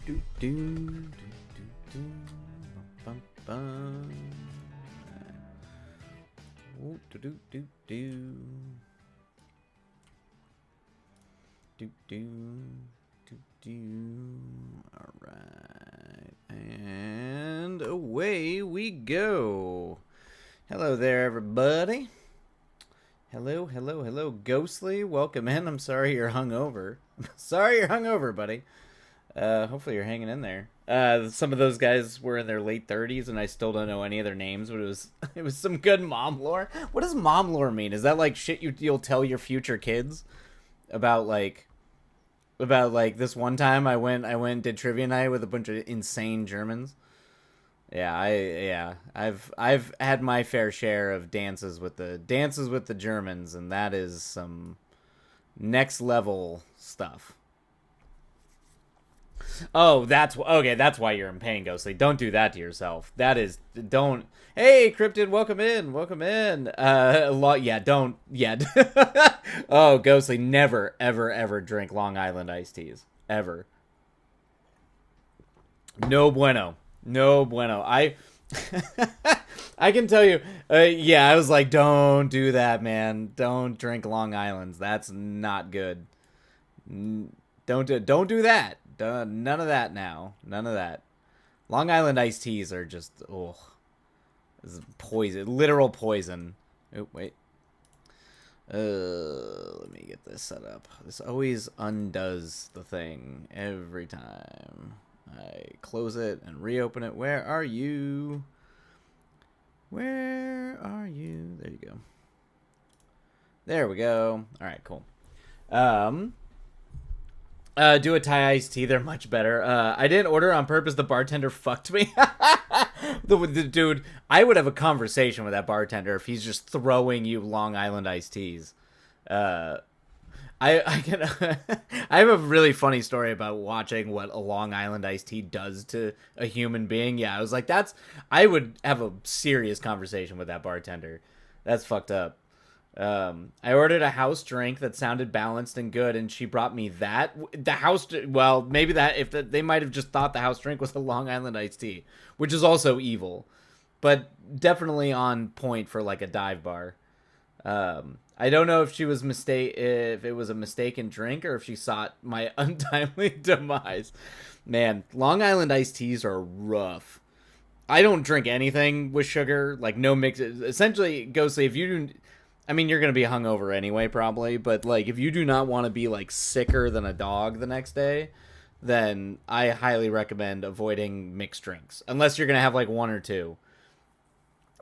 do do do do bum bum. Oh, do do do do do do do do. All right, and away we go. Hello there, everybody. Hello, hello, hello, Ghostly. Welcome in. I'm sorry you're hungover. Sorry you're hungover, buddy. Hopefully you're hanging in there. Some of those guys were in their late 30s, and I still don't know any of their names, but it was it was some good mom lore. What does mom lore mean? Is that like shit you'll tell your future kids about like this one time I went and did trivia night with a bunch of insane Germans. I've had my fair share of dances with the Germans, and that is some next level stuff. Oh, that's okay. That's why you're in pain, Ghostly. Don't do that to yourself. That is don't. Hey, Cryptid, welcome in. Welcome in. A lot. Yeah, don't. Yeah. Oh, Ghostly, never, ever, ever drink Long Island iced teas. Ever. No bueno. No bueno. I can tell you. Yeah, I was like, don't do that, man. Don't drink Long Islands. That's not good. Don't do that. None of that now. None of that. Long Island iced teas are just this is poison, literal poison. Oh wait. Let me get this set up. This always undoes the thing every time. I close it and reopen it. Where are you? Where are you? There you go. There we go. All right, cool. Do a Thai iced tea. They're much better. I didn't order on purpose. The bartender fucked me. the dude, I would have a conversation with that bartender if he's just throwing you Long Island iced teas. I can I have a really funny story about watching what a Long Island iced tea does to a human being. Yeah, I was like, I would have a serious conversation with that bartender. That's fucked up. I ordered a house drink that sounded balanced and good, and she brought me that. Well, maybe they might have just thought the house drink was a Long Island iced tea, which is also evil, but definitely on point for like a dive bar. I don't know if it was a mistaken drink or if she sought my untimely demise. Man, Long Island iced teas are rough. I don't drink anything with sugar, like no mix. Essentially, Ghostly, if you do, I mean, you're going to be hungover anyway, probably, but like if you do not want to be like sicker than a dog the next day, then I highly recommend avoiding mixed drinks. Unless you're going to have like one or two.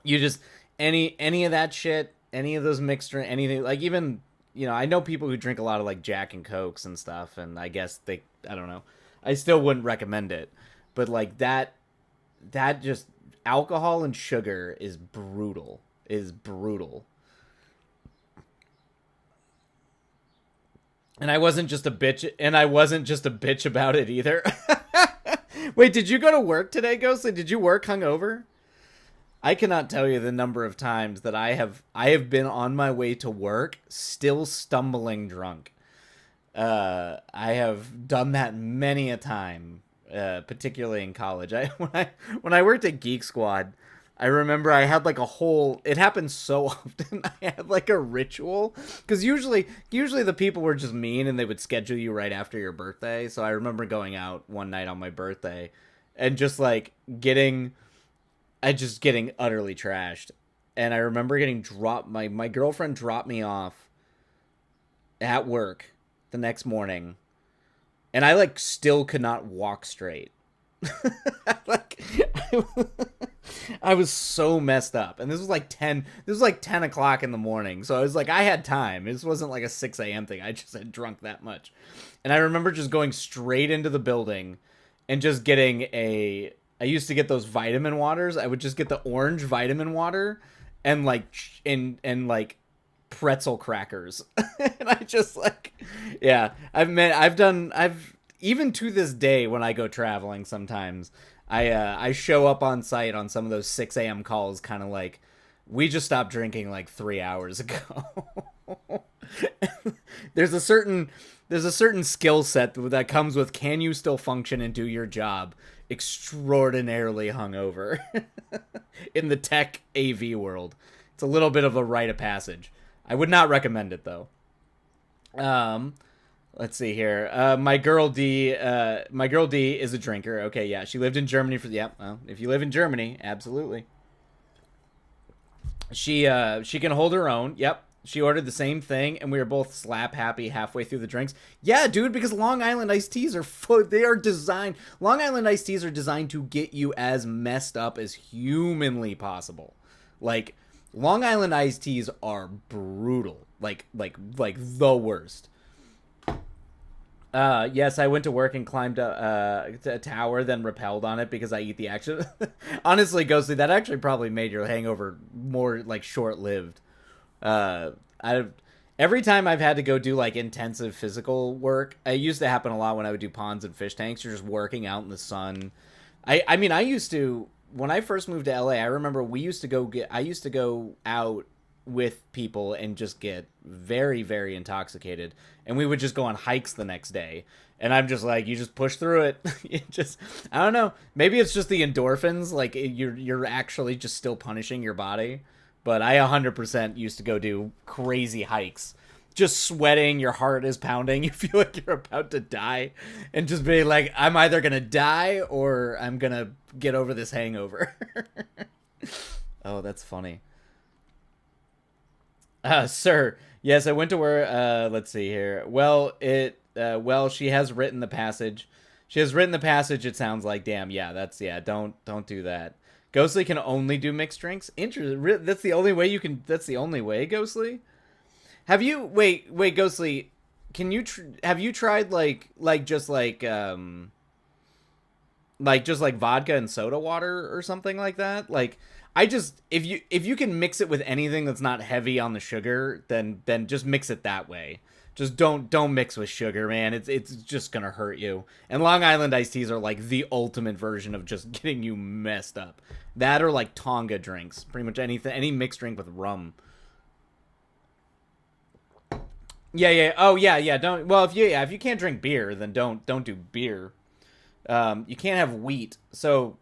You just any of that shit, any of those mixed drink, anything like even, I know people who drink a lot of like Jack and Cokes and stuff, and I guess I don't know. I still wouldn't recommend it. But like that just alcohol and sugar is brutal. Is brutal. And I wasn't just a bitch about it either. Wait, did you go to work today, Ghostly? Did you work hungover? I cannot tell you the number of times that I have been on my way to work still stumbling drunk. I have done that many a time, particularly in college. When I worked at Geek Squad, I remember I had like it happened so often. I had like a ritual because usually the people were just mean and they would schedule you right after your birthday. So I remember going out one night on my birthday and just like getting utterly trashed. And I remember getting dropped. My girlfriend dropped me off at work the next morning, and I like still could not walk straight. Like I was so messed up, and this was like 10 o'clock in the morning, so I was like, I had time. This wasn't like a 6 a.m. thing. I just had drunk that much. And I remember just going straight into the building and just getting I used to get those vitamin waters. I would just get the orange vitamin water and like pretzel crackers. And I just like, yeah, I've even to this day when I go traveling sometimes, I show up on site on some of those 6 a.m. calls, kind of like, we just stopped drinking like 3 hours ago. There's a certain there's a certain skill set that comes with can you still function and do your job extraordinarily hungover in the tech AV world. It's a little bit of a rite of passage. I would not recommend it though. Um, let's see here. My girl D is a drinker. Okay, yeah, she lived in Germany for well, if you live in Germany, absolutely. She can hold her own. Yep. She ordered the same thing, and we were both slap happy halfway through the drinks. Yeah, dude, because Long Island iced teas are they are designed. Long Island iced teas are designed to get you as messed up as humanly possible. Like Long Island iced teas are brutal. Like the worst. Yes, I went to work and climbed a tower, then rappelled on it because I eat the action. Honestly, Ghostly, that actually probably made your hangover more like short-lived. I Every time I've had to go do like intensive physical work, it used to happen a lot when I would do ponds and fish tanks. You're just working out in the sun. I mean, I used to when I first moved to LA. I remember I used to go out with people and just get very, very intoxicated, and we would just go on hikes the next day. And I'm just like, you just push through it. I don't know. Maybe it's just the endorphins. Like you're actually just still punishing your body. But I 100% used to go do crazy hikes. Just sweating, your heart is pounding, you feel like you're about to die. And just being like, I'm either going to die or I'm going to get over this hangover. Oh, that's funny. Sir, yes, I went to where, let's see here. Well, she has written the passage. She has written the passage, it sounds like. Damn, yeah, don't do that. Ghostly can only do mixed drinks. Interesting. That's the only way you can. That's the only way, Ghostly. Have you wait, Ghostly? Can you have you tried like just like vodka and soda water or something like that? Like I just if you can mix it with anything that's not heavy on the sugar, then just mix it that way. Just don't mix with sugar, man. It's just gonna hurt you. And Long Island iced teas are like the ultimate version of just getting you messed up. That or like Tonga drinks. Pretty much anything, any mixed drink with rum. Yeah. Oh yeah. Don't. Well, if you can't drink beer, then don't do beer. You can't have wheat. So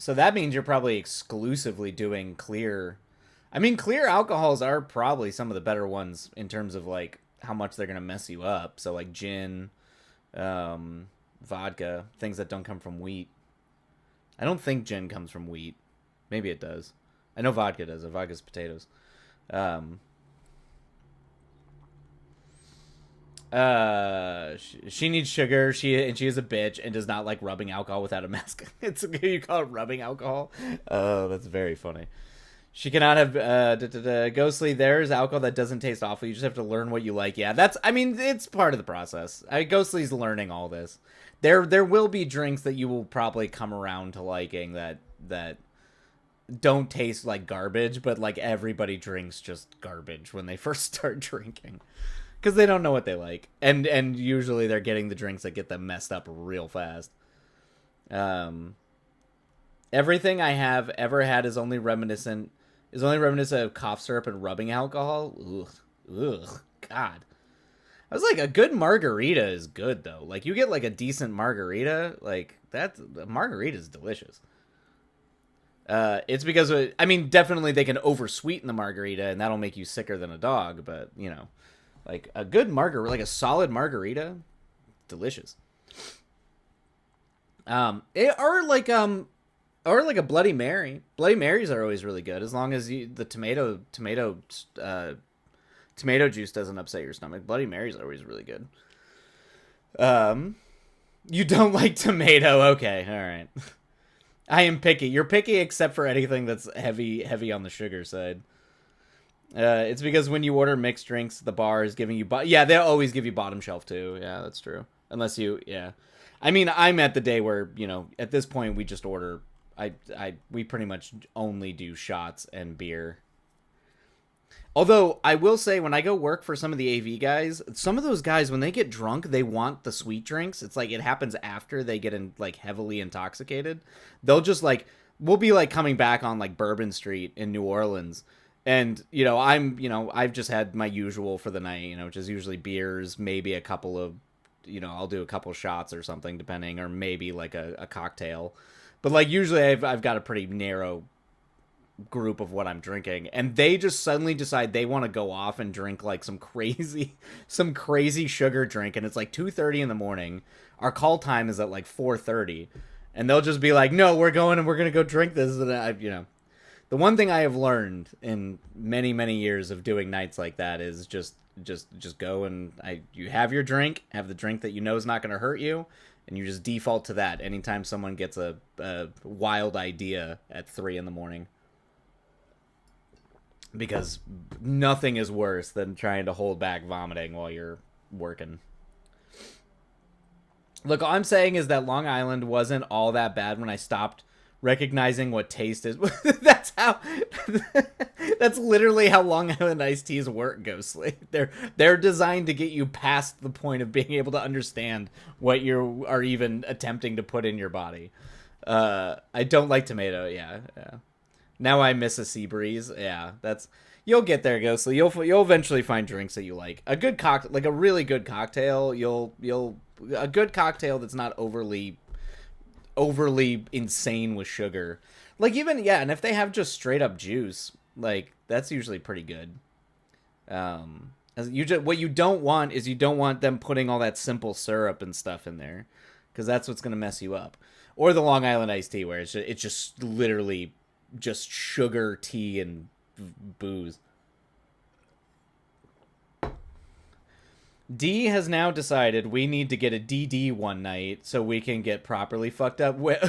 that means you're probably exclusively doing clear. I mean, clear alcohols are probably some of the better ones in terms of like how much they're gonna mess you up. So like gin, vodka, things that don't come from wheat. I don't think gin comes from wheat. Maybe it does. I know vodka does. Vodka's potatoes. Um, she needs sugar. She is a bitch and does not like rubbing alcohol without a mask. It's you call it rubbing alcohol. Oh, that's very funny. She cannot have Ghostly. There's alcohol that doesn't taste awful. You just have to learn what you like. Yeah, I mean, it's part of the process. Ghostly's learning all this. There will be drinks that you will probably come around to liking that don't taste like garbage, but like everybody drinks just garbage when they first start drinking because they don't know what they like, and usually they're getting the drinks that get them messed up real fast. Everything I have ever had is only reminiscent of cough syrup and rubbing alcohol. Ugh, God. I was like, a good margarita is good though. Like you get like a decent margarita, like a margarita is delicious. It's because I mean, definitely they can oversweeten the margarita, and that'll make you sicker than a dog. But you know, like a good margarita, like a solid margarita, delicious. Or like a Bloody Mary. Bloody Marys are always really good as long as the tomato juice doesn't upset your stomach. Bloody Marys are always really good. You don't like tomato? Okay, all right. I am picky. You're picky except for anything that's heavy on the sugar side. It's because when you order mixed drinks, the bar is giving you yeah, they'll always give you bottom shelf too. Yeah, that's true. Unless yeah. I mean, I'm at the day where, you know, at this point we just order we pretty much only do shots and beer. Although I will say, when I go work for some of the AV guys, some of those guys, when they get drunk, they want the sweet drinks. It's like it happens after they get like heavily intoxicated. They'll just like, we'll be like coming back on like Bourbon Street in New Orleans, And, I've just had my usual for the night, which is usually beers, maybe a couple of, I'll do a couple shots or something, depending, or maybe like a cocktail. But, like, usually I've got a pretty narrow group of what I'm drinking, and they just suddenly decide they want to go off and drink, like, some crazy sugar drink, and it's like 2:30 in the morning. Our call time is at, like, 4:30, and they'll just be like, no, we're going and we're going to go drink this, and the one thing I have learned in many, many years of doing nights like that is just go and you have your drink, have the drink that you know is not going to hurt you, and you just default to that anytime someone gets a wild idea at 3 in the morning. Because nothing is worse than trying to hold back vomiting while you're working. Look, all I'm saying is that Long Island wasn't all that bad when I stopped recognizing what taste is. That's literally how Long Island iced teas work, Ghostly. They're designed to get you past the point of being able to understand what you are even attempting to put in your body. I don't like tomato. Yeah. Now I miss a sea breeze. Yeah, you'll get there, Ghostly. You'll eventually find drinks that you like. A good cocktail, like a really good cocktail. A good cocktail that's not overly insane with sugar. Like, even, yeah, and if they have just straight up juice, like, that's usually pretty good. What you don't want is you don't want them putting all that simple syrup and stuff in there, because that's what's gonna mess you up. Or the Long Island iced tea, where it's just literally just sugar, tea, and booze. D has now decided we need to get a DD one night so we can get properly fucked up with.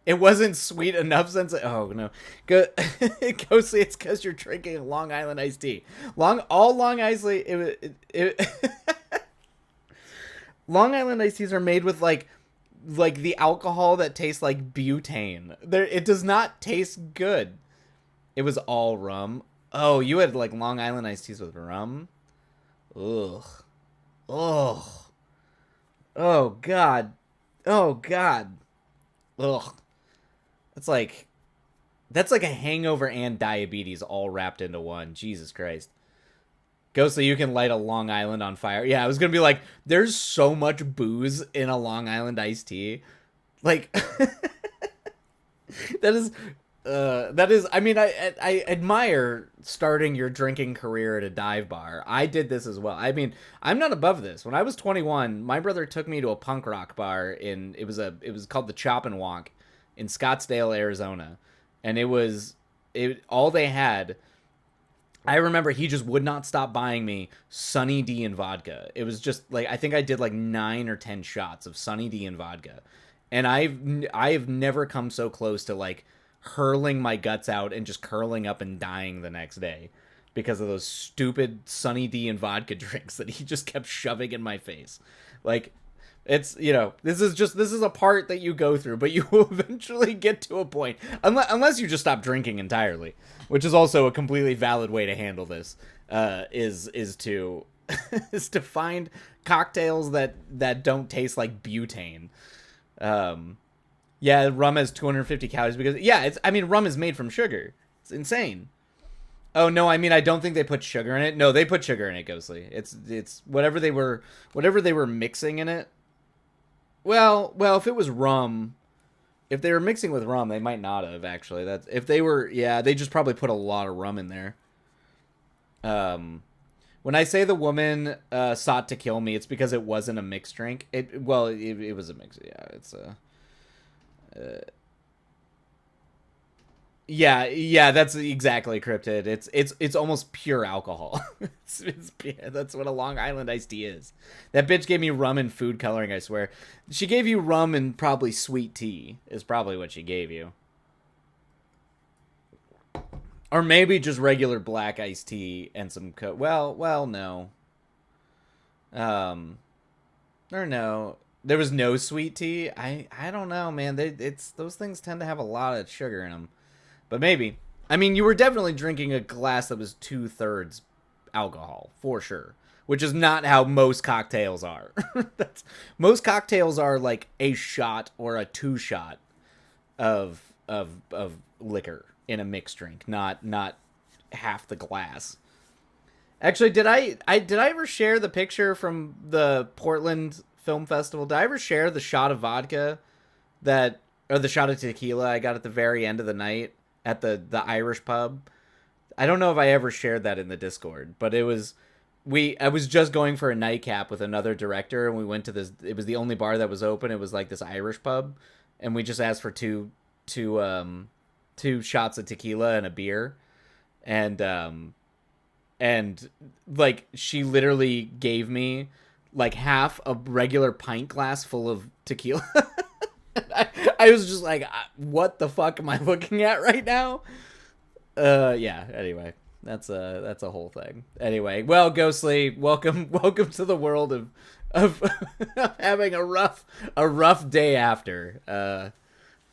It wasn't sweet enough since. Oh no, Ghostly, it's because you're drinking a Long Island iced tea. Long Island Long Island iced teas are made with like the alcohol that tastes like butane. It does not taste good. It was all rum. Oh, you had like Long Island iced teas with rum? Ugh. Ugh. Oh god. Oh god. Ugh. That's like a hangover and diabetes all wrapped into one. Jesus Christ. Ghostly, you can light a Long Island on fire. Yeah, I was gonna be like, there's so much booze in a Long Island iced tea. Like, that is, I mean, I admire starting your drinking career at a dive bar. I did this as well. I mean, I'm not above this. When I was 21, my brother took me to a punk rock bar it was called the Chop and Walk in Scottsdale, Arizona. And all they had, I remember he just would not stop buying me Sunny D and vodka. It was just like, I think I did like 9 or 10 shots of Sunny D and vodka. And I've never come so close to like hurling my guts out and just curling up and dying the next day because of those stupid Sunny D and vodka drinks that he just kept shoving in my face. Like, it's, this is a part that you go through, but you will eventually get to a point, unless you just stop drinking entirely, which is also a completely valid way to handle this, is to is to find cocktails that don't taste like butane. Yeah, rum has 250 calories because, yeah, rum is made from sugar. It's insane. Oh no, I mean, I don't think they put sugar in it. No, they put sugar in it, Ghostly. It's whatever they were mixing in it. Well, if it was rum, if they were mixing with rum, they might not have actually. They just probably put a lot of rum in there. When I say the woman sought to kill me, it's because it wasn't a mixed drink. It was a mix. Yeah, it's a. Yeah, that's exactly Cryptid. It's almost pure alcohol. That's what a Long Island iced tea is. That bitch gave me rum and food coloring, I swear. She gave you rum and probably sweet tea is probably what she gave you. Or maybe just regular black iced tea and some well, no. Or no. There was no sweet tea. I don't know, man. Those things tend to have a lot of sugar in them. But maybe. I mean, you were definitely drinking a glass that was 2/3 alcohol, for sure. Which is not how most cocktails are. Most cocktails are like a shot or a 2 shot of liquor in a mixed drink, not half the glass. Actually, did I ever share the picture from the Portland Film Festival? Did I ever share the shot of vodka that or the shot of tequila I got at the very end of the night at the Irish pub? I don't know if I ever shared that in the Discord, but I was just going for a nightcap with another director, and we went to this. It was the only bar that was open. It was like this Irish pub, and we just asked for two shots of tequila and a beer, and like she literally gave me like half a regular pint glass full of tequila. I was just like, what the fuck am I looking at right now? Yeah, anyway, that's a whole thing. Anyway, well, Ghostly, welcome to the world of having a rough day after,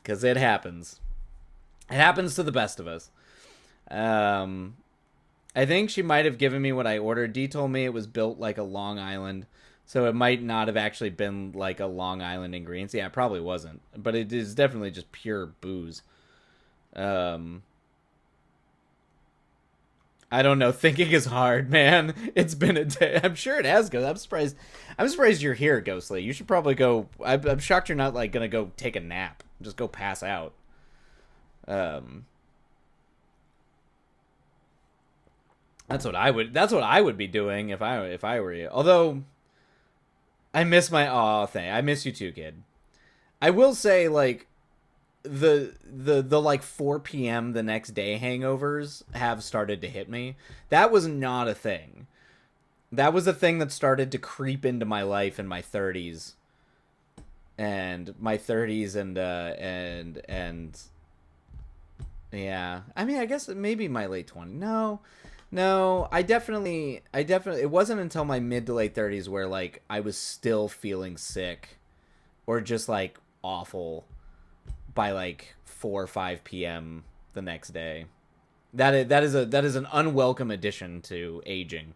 because it happens. It happens to the best of us. I think she might have given me what I ordered. Dee told me it was built like a Long Island, so it might not have actually been like a Long Island ingredients. Yeah, it probably wasn't, but it is definitely just pure booze. I don't know. Thinking is hard, man. It's been a day. I'm sure it has, Ghost. I'm surprised you're here, Ghostly. You should probably go. I'm shocked you're not like gonna go take a nap. Just go pass out. That's what I would. That's what I would be doing if I were you. Although, I miss my thing. I miss you too, kid. I will say, like, the like 4 p.m. the next day hangovers have started to hit me. That was not a thing. That was a thing that started to creep into my life in my 30s. And my 30s and yeah. I mean, I guess maybe my late 20s. No, I definitely it wasn't until my mid to late 30s where like I was still feeling sick or just like awful by like 4 or 5 p.m. the next day. That is an unwelcome addition to aging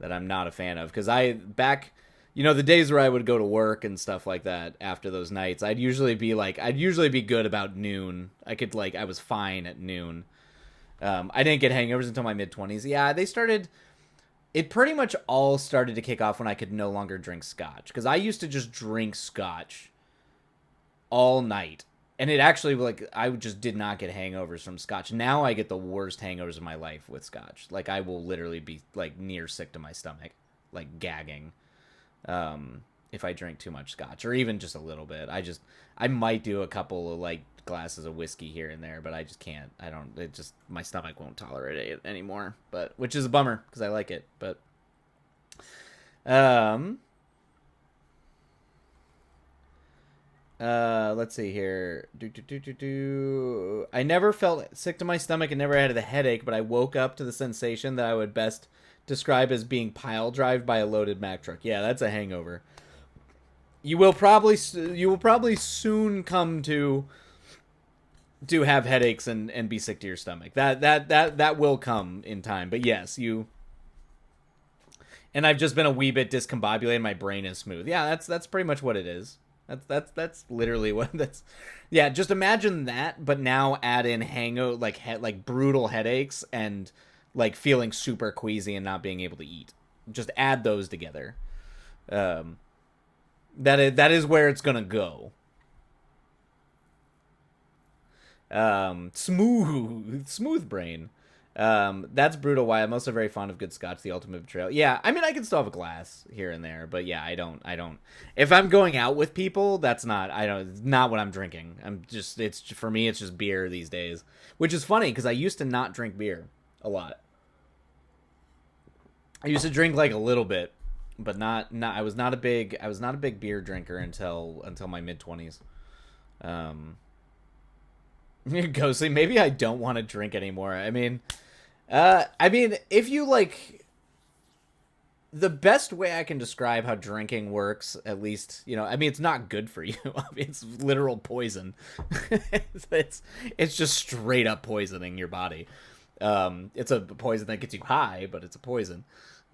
that I'm not a fan of, because the days where I would go to work and stuff like that after those nights, I'd usually be good about noon. I was fine at noon. I didn't get hangovers until my mid-20s. Yeah, it pretty much all started to kick off when I could no longer drink scotch, because I used to just drink scotch all night. And it actually, like, I just did not get hangovers from scotch. Now I get the worst hangovers of my life with scotch. Like, I will literally be, like, near sick to my stomach, like, gagging, if I drink too much scotch, or even just a little bit. I might do a couple of, like, glasses of whiskey here and there, but I just can't. My stomach won't tolerate it anymore, which is a bummer, because I like it, but, let's see here. I never felt sick to my stomach and never had a headache, but I woke up to the sensation that I would best describe as being pile drived by a loaded Mack truck. Yeah, that's a hangover. You will probably soon come to have headaches and be sick to your stomach. That will come in time. But yes, and I've just been a wee bit discombobulated. My brain is smooth. Yeah, that's pretty much what it is. That's literally what that's. Yeah, just imagine that, but now add in like brutal headaches and like feeling super queasy and not being able to eat. Just add those together. That is where it's gonna go. Smooth brain. That's brutal. Why I'm also very fond of good scotch, the ultimate betrayal. Yeah, I mean, I can still have a glass here and there, but yeah, I don't. If I'm going out with people, it's not what I'm drinking. For me, it's just beer these days, which is funny because I used to not drink beer a lot. I used to drink like a little bit, but not. I was not a big beer drinker until my mid-20s. Ghostly, maybe I don't want to drink anymore. I mean, if you like, the best way I can describe how drinking works, at least, it's not good for you. I mean, it's literal poison. it's just straight up poisoning your body. It's a poison that gets you high, but it's a poison.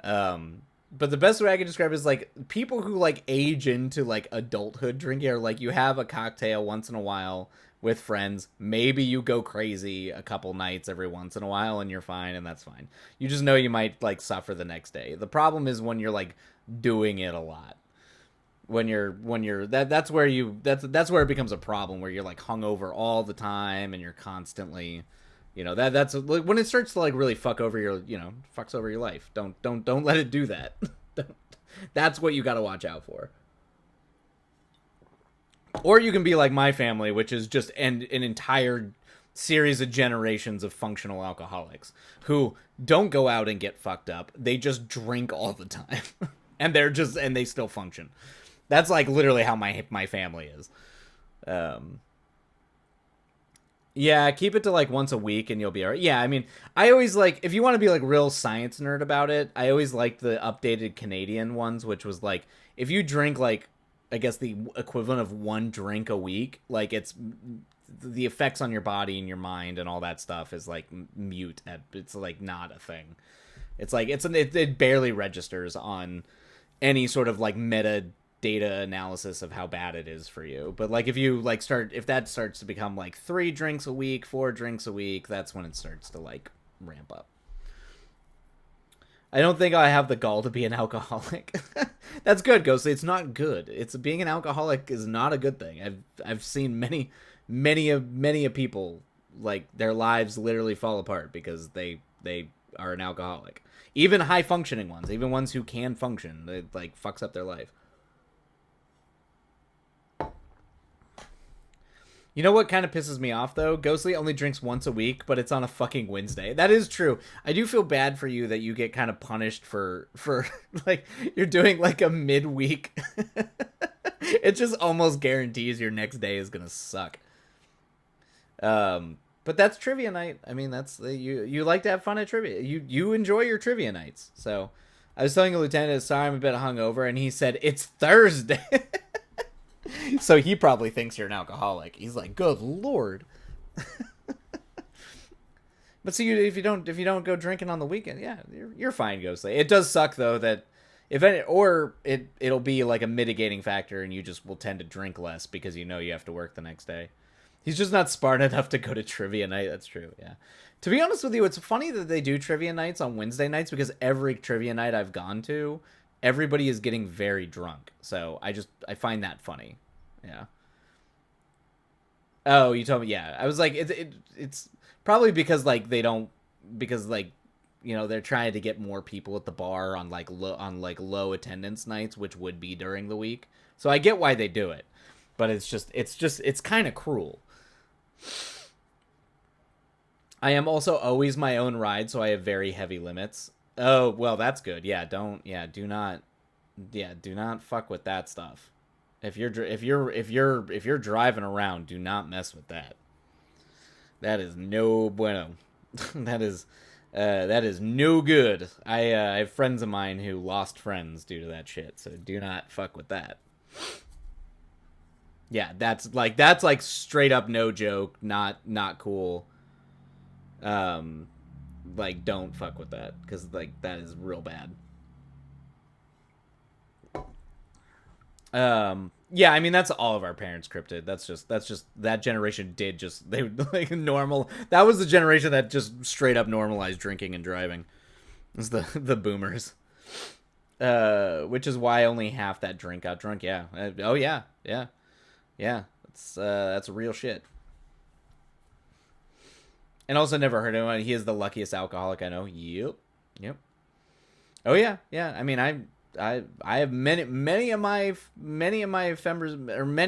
But the best way I can describe it is like people who like age into like adulthood drinking, or like you have a cocktail once in a while with friends. Maybe you go crazy a couple nights every once in a while and you're fine, and that's fine. You just know you might like suffer the next day. The problem is when you're like doing it a lot. When you're that's where it becomes a problem, where you're like hungover all the time and you're constantly, that's like, when it starts to like really fucks over your life. Don't let it do that. That's what you got to watch out for. Or you can be like my family, which is just an entire series of generations of functional alcoholics who don't go out and get fucked up. They just drink all the time. and they still function. That's like literally how my family is. Yeah, keep it to like once a week and you'll be all right. Yeah, I mean, I always like, if you want to be like real science nerd about it, I always liked the updated Canadian ones, which was like, if you drink like, I guess the equivalent of one drink a week, like it's the effects on your body and your mind and all that stuff is like mute. It's like not a thing. It's like, it barely registers on any sort of like meta data analysis of how bad it is for you. But like if you like if that starts to become like 3 drinks a week, 4 drinks a week, that's when it starts to like ramp up. I don't think I have the gall to be an alcoholic. That's good, Ghostly. It's not good. It's being an alcoholic is not a good thing. I've seen many people like their lives literally fall apart because they are an alcoholic. Even high functioning ones, even ones who can function, it like fucks up their life. You know what kind of pisses me off, though? Ghostly only drinks once a week, but it's on a fucking Wednesday. That is true. I do feel bad for you that you get kind of punished for like, you're doing, like, a midweek. It just almost guarantees your next day is gonna suck. But that's trivia night. I mean, that's... You like to have fun at trivia. You enjoy your trivia nights. So, I was telling a lieutenant, sorry, I'm a bit hungover, and he said, it's Thursday! So he probably thinks you're an alcoholic. He's like, good lord. But see, if you don't go drinking on the weekend, yeah, you're fine, Ghostly. It does suck though that it'll be like a mitigating factor, and you just will tend to drink less because you know you have to work the next day. He's just not smart enough to go to trivia night. That's true. Yeah. To be honest with you, it's funny that they do trivia nights on Wednesday nights, because every trivia night I've gone to, everybody is getting very drunk. So I find that funny. Yeah. Oh, you told me. Yeah, I was like, it's probably because like they're trying to get more people at the bar on like low attendance nights, which would be during the week. So I get why they do it, but it's kind of cruel. I am also always my own ride, so I have very heavy limits. Oh, well, that's good. Yeah, do not fuck with that stuff. If you're driving around, do not mess with that. That is no bueno. that is no good. I have friends of mine who lost friends due to that shit, so do not fuck with that. Yeah, that's like straight up no joke, not cool. Like, don't fuck with that, because like that is real bad. Yeah, I mean, that's all of our parents cryptid. That's just that generation did just, they like normal. That was the generation that just straight up normalized drinking and driving. It's the boomers. Which is why only half that drink got drunk. Yeah. Oh yeah. That's real shit. And also never heard of him. He is the luckiest alcoholic I know. Yep. Oh yeah. I mean, I have many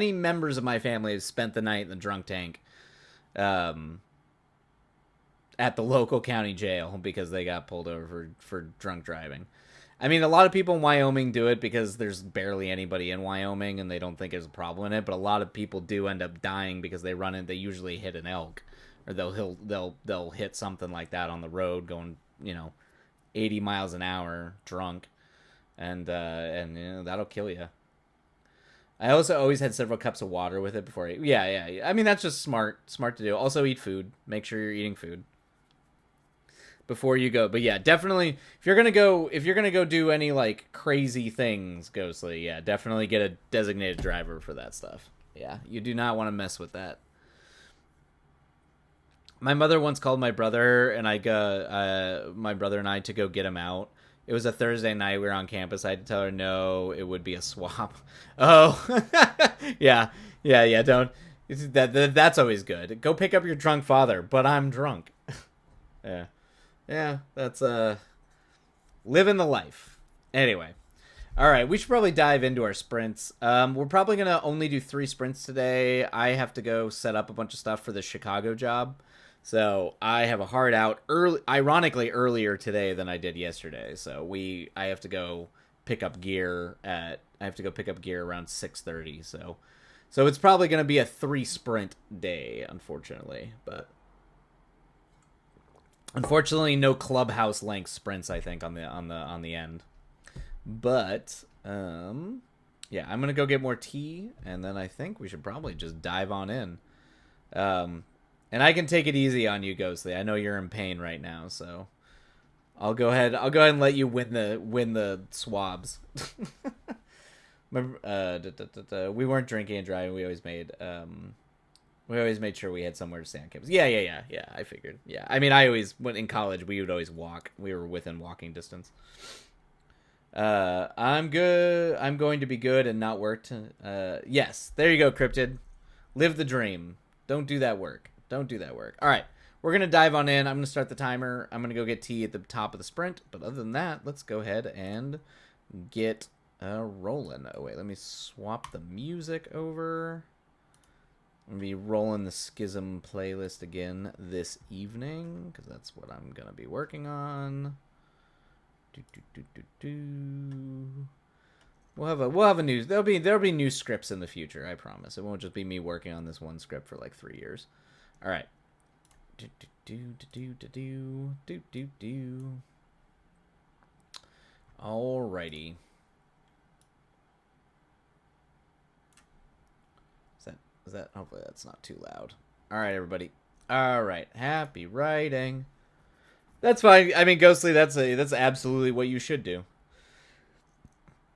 members of my family have spent the night in the drunk tank, at the local county jail because they got pulled over for drunk driving. I mean, a lot of people in Wyoming do it because there's barely anybody in Wyoming and they don't think there's a problem in it. But a lot of people do end up dying because they usually hit an elk, or they'll hit something like that on the road going 80 miles an hour drunk. And that'll kill you. I also always had several cups of water with it before. Yeah. I mean, that's just smart to do. Also, eat food. Make sure you're eating food before you go. But yeah, definitely, if you're gonna go do any like crazy things, Ghostly, yeah, definitely get a designated driver for that stuff. Yeah, you do not want to mess with that. My mother once called my brother, and my brother and I to go get him out. It was a Thursday night. We were on campus. I had to tell her no, it would be a swap. Oh, yeah, yeah. Don't. That's always good. Go pick up your drunk father, but I'm drunk. Yeah, yeah. That's living the life. Anyway, all right. We should probably dive into our sprints. We're probably gonna only do 3 sprints today. I have to go set up a bunch of stuff for the Chicago job. So I have a hard out early, ironically earlier today than I did yesterday. So I have to go pick up gear at I have to go pick up gear around 6:30. So it's probably going to be a 3 sprint day, unfortunately. But unfortunately, no clubhouse length sprints. I think on the end. But yeah, I'm gonna go get more tea, and then I think we should probably just dive on in. Um, and I can take it easy on you, Ghostly. I know you're in pain right now, so I'll go ahead. I'll go ahead and let you win the swabs. We weren't drinking and driving. We always made sure we had somewhere to stay on campus. Yeah. I figured. Yeah, I mean, I always went in college. We would always walk. We were within walking distance. I'm good. I'm going to be good and not work. Yes, there you go, Cryptid. Live the dream. Don't do that work. Don't do that work. All right, we're gonna dive on in. I'm gonna start the timer. I'm gonna go get tea at the top of the sprint. But other than that, let's go ahead and get rolling. Oh wait, let me swap the music over. I'm gonna be rolling the Schism playlist again this evening because that's what I'm gonna be working on. We'll have a new there'll be new scripts in the future. I promise. It won't just be me working on this one script for like 3 years. All right. Alrighty. Is that? Hopefully that's not too loud. All right, everybody. All right. Happy writing. That's fine. I mean, Ghostly. That's absolutely what you should do.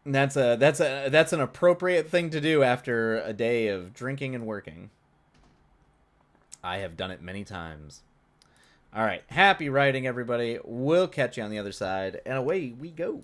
That's an appropriate thing to do after a day of drinking and working. I have done it many times. All right, happy writing, everybody. We'll catch you on the other side, and away we go.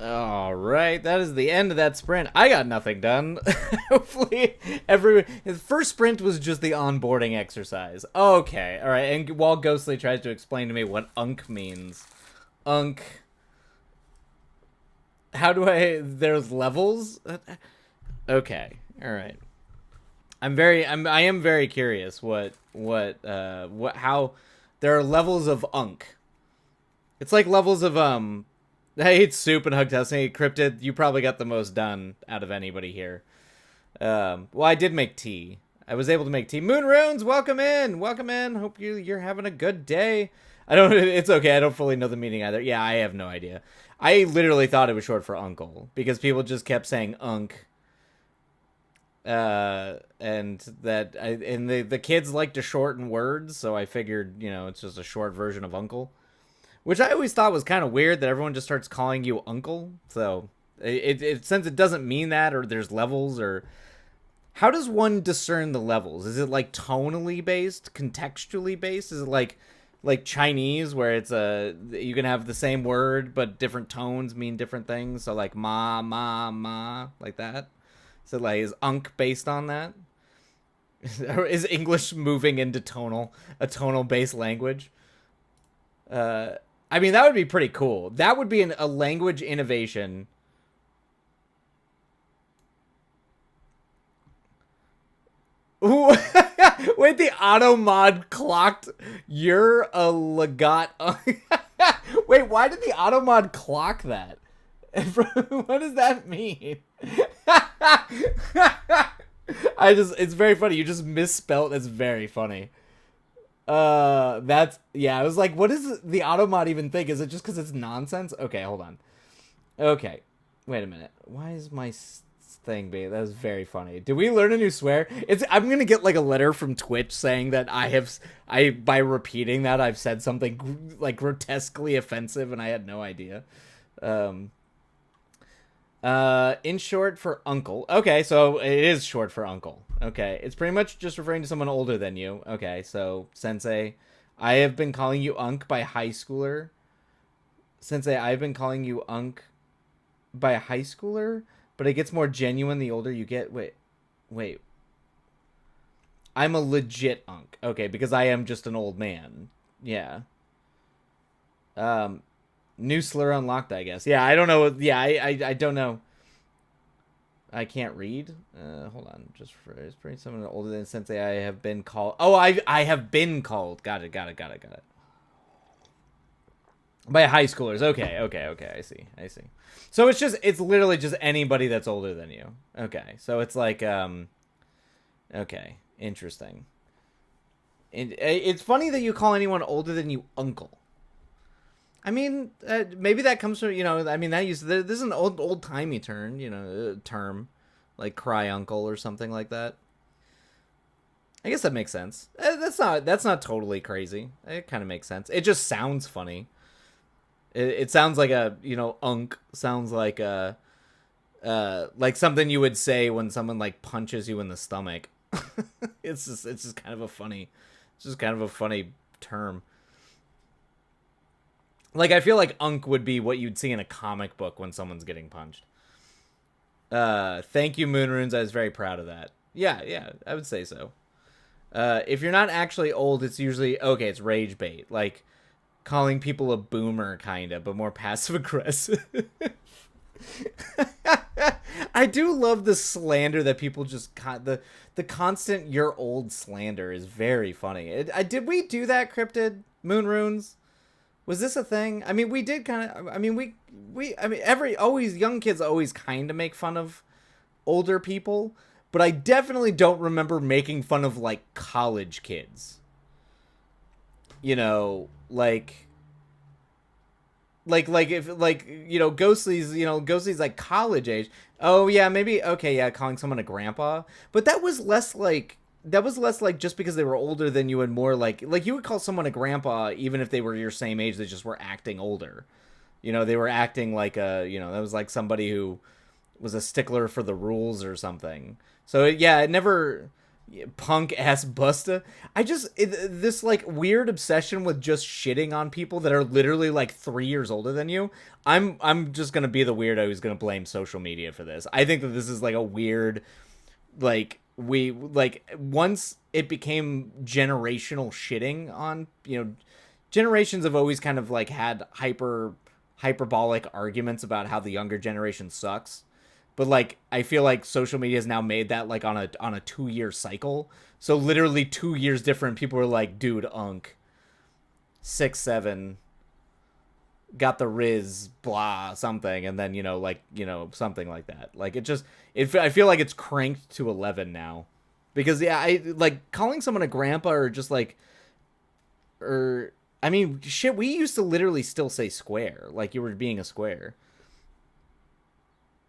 All right, that is the end of that sprint. I got nothing done. Hopefully, his first sprint was just the onboarding exercise. Okay, all right. And while Ghostly tries to explain to me what unk means, unk. How do I? There's levels. Okay, all right. I am very curious how there are levels of unk. It's like levels of I ate soup and hug testing. Cryptid, you probably got the most done out of anybody here. Well, I did make tea. I was able to make tea. Moon Runes, welcome in. Welcome in. Hope you're having a good day. I don't it's okay. I don't fully know the meaning either. Yeah, I have no idea. I literally thought it was short for uncle because people just kept saying unk. And the kids like to shorten words, so I figured, it's just a short version of uncle. Which I always thought was kind of weird that everyone just starts calling you uncle. So, since it doesn't mean that, or there's levels, or how does one discern the levels? Is it like tonally based, contextually based? Is it like Chinese, where you can have the same word but different tones mean different things? So like ma, like that. So like is unk based on that? Or is English moving into a tonal based language? I mean, that would be pretty cool. That would be a language innovation. Ooh. Wait, the auto mod clocked. You're a legat. Wait, why did the auto mod clock that? What does that mean? It's very funny. You just misspelled. It's very funny. That's, yeah, I was like, what does the automod even think? Is it just because it's nonsense? Okay, hold on. Okay, wait a minute. Why is my thing being? That was very funny. Did we learn a new swear? I'm gonna get like a letter from Twitch saying that by repeating that I've said something like grotesquely offensive and I had no idea. In short for uncle. Okay, so it is short for uncle. Okay, it's pretty much just referring to someone older than you. Okay, so sensei, I have been calling you unk by high schooler. Sensei, I've been calling you unk by a high schooler, but it gets more genuine the older you get. Wait. I'm a legit unk. Okay, because I am just an old man. Yeah. New slur unlocked, I guess. Yeah, I don't know. Yeah, I don't know. I can't read. Hold on. Just for it's pretty someone older than Sensei. I have been called. Oh, I have been called. Got it. By high schoolers. Okay. I see. So it's literally just anybody that's older than you. Okay. So it's like okay, interesting. It's funny that you call anyone older than you uncle. I mean, maybe that comes from, I mean, this is an old timey term, like cry uncle or something like that. I guess that makes sense. That's not totally crazy. It kind of makes sense. It just sounds funny. It sounds like unk sounds like like something you would say when someone like punches you in the stomach. It's just kind of a funny term. Like, I feel like unk would be what you'd see in a comic book when someone's getting punched. Thank you, Moonrunes. I was very proud of that. Yeah, I would say so. If you're not actually old, it's usually, okay, it's rage bait. Like, calling people a boomer, kind of, but more passive-aggressive. I do love the slander that people just... The constant "you're old" slander is very funny. Did we do that, Cryptid? Moonrunes? Was this a thing? I mean, we did kind of. I mean, young kids always kind of make fun of older people, but I definitely don't remember making fun of like college kids. Like if Ghostly's like college age. Oh yeah, maybe okay, yeah, calling someone a grandpa, but that was less like just because they were older than you and more like you would call someone a grandpa even if they were your same age, they just were acting older. They were acting like that was like somebody who was a stickler for the rules or something. So it never Punk ass Busta. This like weird obsession with just shitting on people that are literally like 3 years older than you. I'm just gonna be the weirdo who's gonna blame social media for this. I think that this is like a weird, like we like once it became generational shitting on, generations have always kind of like had hyperbolic arguments about how the younger generation sucks, but like I feel like social media has now made that like on a 2 year cycle. So literally 2 years different, people are like, dude, Unk 6'7", got the Riz, blah something, and then something like that. Like I feel like it's cranked to 11 now, because yeah, I like calling someone a grandpa or just like, or I mean, shit, we used to literally still say square, like you were being a square.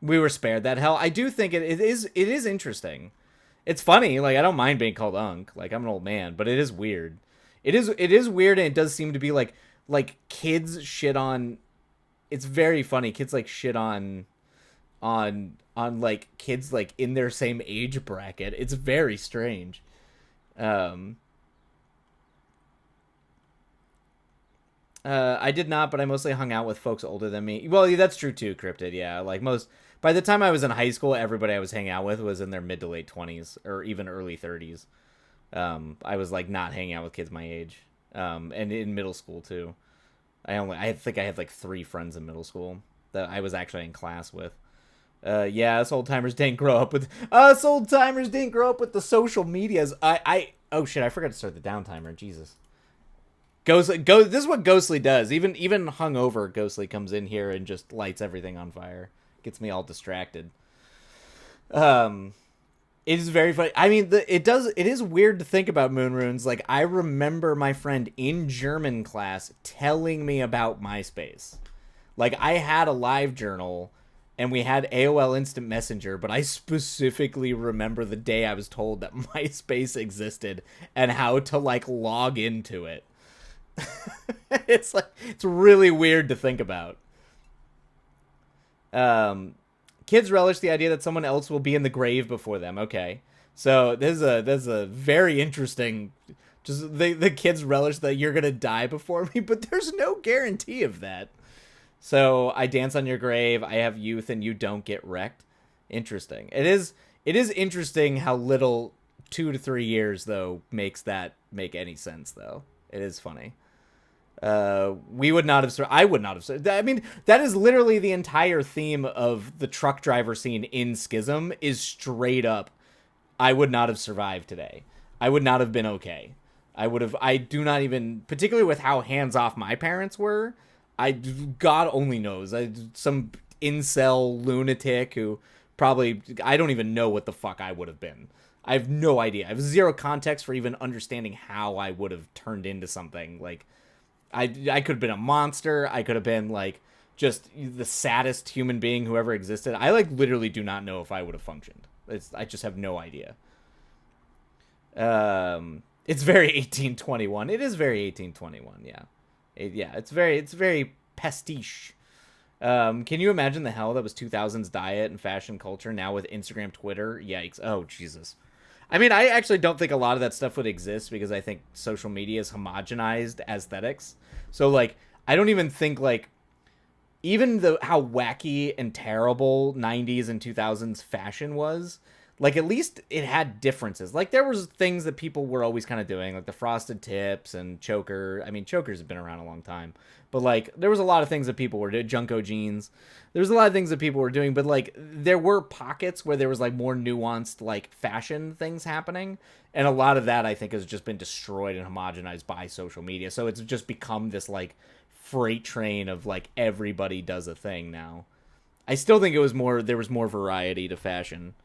We were spared that hell. I do think it is interesting. It's funny. Like I don't mind being called Unk. Like I'm an old man, but it is weird. It is weird, and it does seem to be like kids shit on. It's very funny. Kids like shit on like kids like in their same age bracket. It's very strange. Um, I did not, but I mostly hung out with folks older than me. Well, yeah, that's true too, Cryptid. Yeah, like most. By the time I was in high school, everybody I was hanging out with was in their mid to late 20s or even early 30s. I was like not hanging out with kids my age. And in middle school too. I think I had like 3 friends in middle school that I was actually in class with. Yeah, us old timers didn't grow up with the social medias. Oh shit, I forgot to start the down timer. Jesus. This is what Ghostly does. Even hungover, Ghostly comes in here and just lights everything on fire. Gets me all distracted. It is very funny. I mean, it is weird to think about moon runes. Like I remember my friend in German class telling me about MySpace. Like I had a live journal and we had AOL Instant Messenger, but I specifically remember the day I was told that MySpace existed and how to like log into it. It's really weird to think about. Kids relish the idea that someone else will be in the grave before them. Okay, so there's a very interesting. Just the kids relish that you're gonna die before me, but there's no guarantee of that. So I dance on your grave. I have youth, and you don't get wrecked. Interesting. It is interesting how little 2 to 3 years though makes that make any sense though. It is funny. We would not have. I would not have. I mean, that is literally the entire theme of the truck driver scene in Schism. Is straight up. I would not have survived today. I would not have been okay. I would have. I do not even, particularly with how hands off my parents were. God only knows. Some incel lunatic who probably, I don't even know what the fuck I would have been. I have no idea. I have zero context for even understanding how I would have turned into something like. I could have been a monster. I could have been like just the saddest human being who ever existed. I like literally do not know if I would have functioned. I just have no idea. It's very 1821. It is very 1821. Yeah, yeah. It's very pastiche. Can you imagine the hell that was 2000s diet and fashion culture now with Instagram, Twitter? Yikes! Oh Jesus. I mean, I actually don't think a lot of that stuff would exist because I think social media is homogenized aesthetics. So, like, I don't even think, like, even how wacky and terrible 90s and 2000s fashion was, like, at least it had differences. Like, there was things that people were always kind of doing, like the frosted tips and choker. I mean, chokers have been around a long time. But, like, there was a lot of things that people were doing. Junko jeans. There's a lot of things that people were doing, but like there were pockets where there was like more nuanced like fashion things happening, and a lot of that I think has just been destroyed and homogenized by social media. So it's just become this like freight train of like everybody does a thing now. I still think there was more variety to fashion.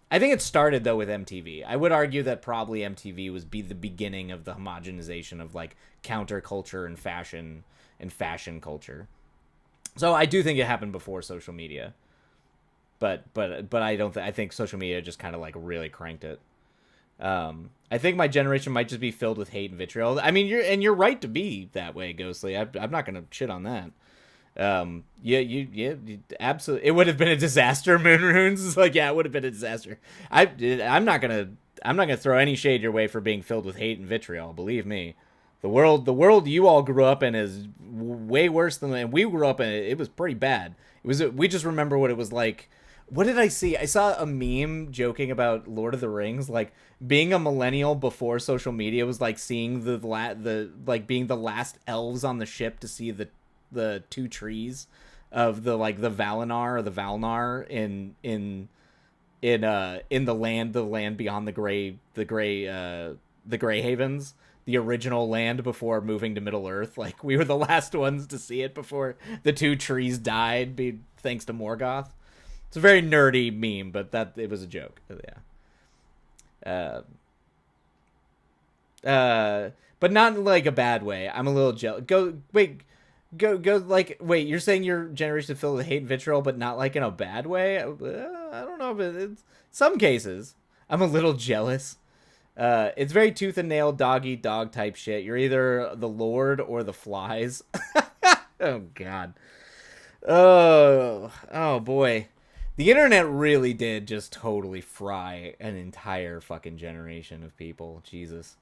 I think it started though with MTV. I would argue that probably MTV was the beginning of the homogenization of like counterculture and fashion culture. So I do think it happened before social media, but I don't. I think social media just kind of like really cranked it. I think my generation might just be filled with hate and vitriol. I mean, you're right to be that way, Ghostly. I'm not gonna shit on that. Yeah, absolutely. It would have been a disaster. Moon runes. It's like, yeah, it would have been a disaster. I'm not gonna I'm not gonna throw any shade your way for being filled with hate and vitriol. Believe me, the world you all grew up in is way worse than and we grew up in. It was pretty bad. It was. We just remember what it was like. What did I see? I saw a meme joking about Lord of the Rings, like being a millennial before social media was like seeing the like being the last elves on the ship to see the two trees of the Valinor or the Valnar in the land beyond the Gray Havens, the original land before moving to Middle Earth. Like we were the last ones to see it before the two trees died, thanks to Morgoth. It's a very nerdy meme, but that it was a joke. Yeah. But not in like a bad way. I'm a little jealous. Go. Like, wait. You're saying your generation is filled with hate and vitriol, but not like in a bad way. I don't know, but it's some cases. I'm a little jealous. It's very tooth and nail, dog eat dog type shit. You're either the Lord or the flies. Oh God. Oh boy. The internet really did just totally fry an entire fucking generation of people. Jesus.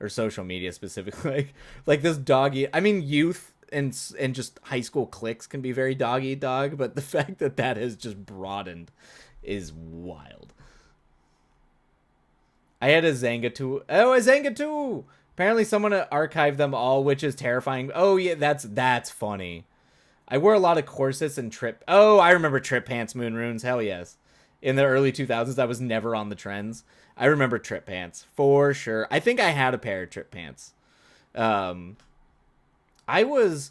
Or social media specifically. Like this dog eat. I mean, youth and just high school cliques can be very dog eat dog, but the fact that that has just broadened is wild. I had a Zanga 2. Oh, a Zanga 2! Apparently someone archived them all, which is terrifying. Oh, yeah, that's funny. I wore a lot of corsets and trip. Oh, I remember trip pants, moon runes. Hell yes. In the early 2000s, I was never on the trends. I remember trip pants for sure. I think I had a pair of trip pants. I was,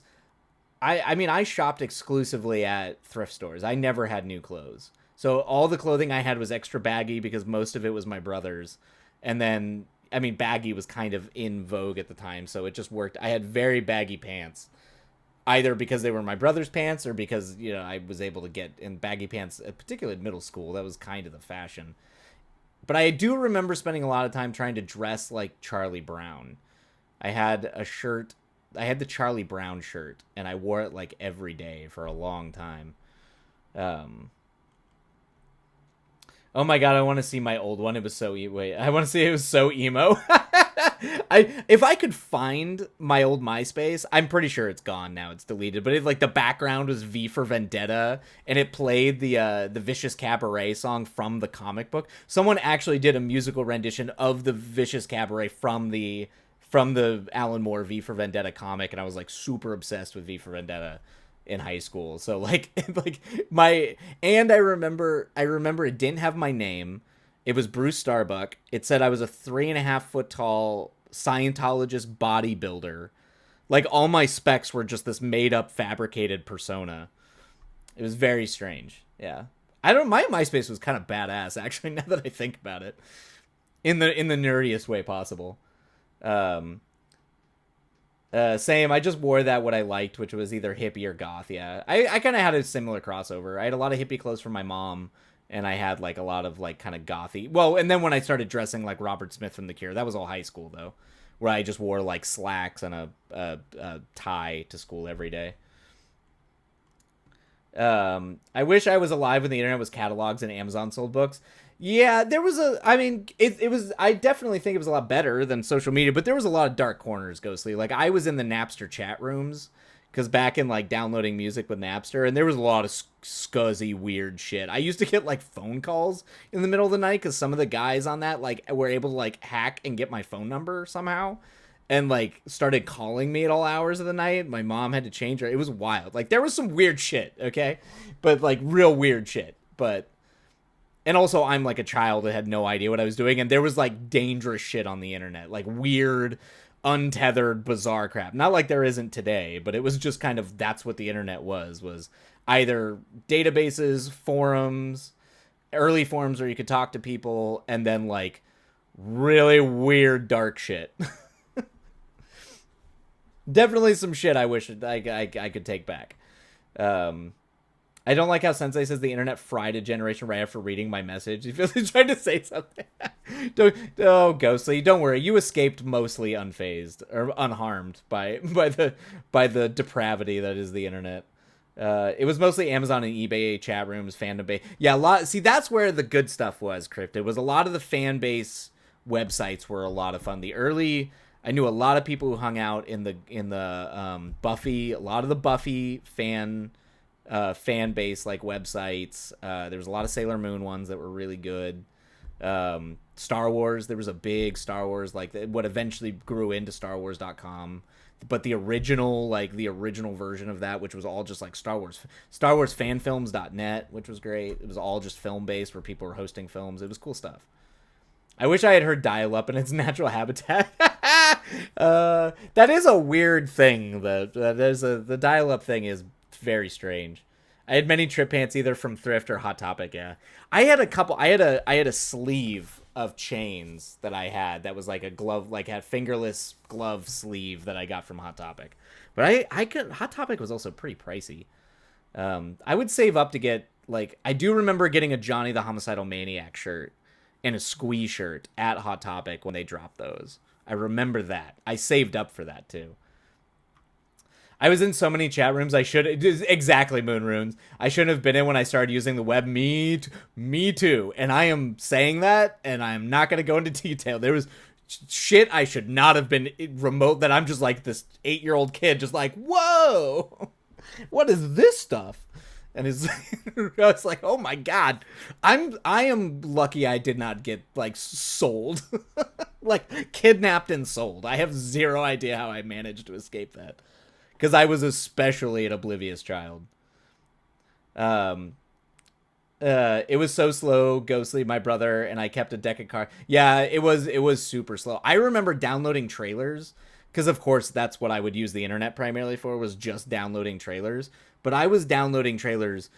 I mean, I shopped exclusively at thrift stores. I never had new clothes. So all the clothing I had was extra baggy because most of it was my brother's. And then, I mean, baggy was kind of in vogue at the time, so it just worked. I had very baggy pants. Either because they were my brother's pants or because, I was able to get in baggy pants, particularly in middle school. That was kind of the fashion. But I do remember spending a lot of time trying to dress like Charlie Brown. I had a shirt. I had the Charlie Brown shirt, and I wore it like every day for a long time. Oh my God, I want to see my old one. It was so I want to see it was so emo. If I could find my old MySpace, I'm pretty sure it's gone now. It's deleted, but like the background was V for Vendetta, and it played the Vicious Cabaret song from the comic book. Someone actually did a musical rendition of the Vicious Cabaret from the Alan Moore V for Vendetta comic, and I was like super obsessed with V for Vendetta in high school. So like I remember it didn't have my name. It was Bruce Starbuck. It said I was a 3.5 foot tall Scientologist bodybuilder. Like all my specs were just this made up fabricated persona. It was very strange. Yeah. My MySpace was kind of badass actually, now that I think about it. In the nerdiest way possible. Same. I just wore that what I liked, which was either hippie or goth. Yeah, I kind of had a similar crossover. I had a lot of hippie clothes from my mom, and I had like a lot of like kind of gothy. Well, and then when I started dressing like Robert Smith from The Cure, that was all high school though, where I just wore like slacks and a tie to school every day. I wish I was alive when the internet was catalogs and Amazon sold books. Yeah, there was it was, I definitely think it was a lot better than social media, but there was a lot of dark corners, Ghostly. Like, I was in the Napster chat rooms, because back in, like, downloading music with Napster, and there was a lot of scuzzy, weird shit. I used to get, like, phone calls in the middle of the night, because some of the guys on that, like, were able to, like, hack and get my phone number somehow, and, like, started calling me at all hours of the night. My mom had to change her. It was wild. Like, there was some weird shit, okay? But, like, real weird shit. But... And also, I'm like a child that had no idea what I was doing, and there was like dangerous shit on the internet, like weird, untethered, bizarre crap. Not like there isn't today, but it was just kind of, that's what the internet was either databases, forums, early forums where you could talk to people, and then like really weird, dark shit. Definitely some shit I wish I could take back. I don't like how Sensei says the internet fried a generation right after reading my message. He feels he's trying to say something. Ghostly, don't worry. You escaped mostly unfazed or unharmed by the depravity that is the internet. It was mostly Amazon and eBay chat rooms, fandom base. Yeah, a lot. See, that's where the good stuff was, Crypt. It was a lot of the fan base websites were a lot of fun. I knew a lot of people who hung out in the Buffy, a lot of the Buffy fan base like websites. There was a lot of Sailor Moon ones that were really good. Star Wars, there was a big Star Wars, like what eventually grew into StarWars.com, but the original version of that, which was all just like Star Wars fanfilms.net, which was great. It was all just film based where people were hosting films. It was cool stuff. I wish I had heard dial-up in its natural habitat. That is a weird thing. The dial-up thing is very strange. I had many trip pants either from Thrift or Hot Topic. Yeah, I had a sleeve of chains that I had that was like a glove, like had fingerless glove sleeve that I got from Hot Topic. But Hot Topic was also pretty pricey. I would save up to get, like, I do remember getting a Johnny the Homicidal Maniac shirt and a Squee shirt at Hot Topic when they dropped those. I remember that. I saved up for that too. I was in so many chat rooms. Exactly, Moon Runes. I shouldn't have been in when I started using the web. Me too. And I am saying that, and I'm not going to go into detail. There was shit I should not have been remote, that I'm just like this 8-year-old kid just like, whoa, what is this stuff? And it's I was like, oh my god, I am lucky I did not get like sold, like kidnapped and sold. I have zero idea how I managed to escape that, because I was especially an oblivious child. It was so slow, Ghostly, my brother, and I kept a deck of cards. Yeah, it was super slow. I remember downloading trailers, because of course that's what I would use the internet primarily for, was just downloading trailers. But I was downloading trailers,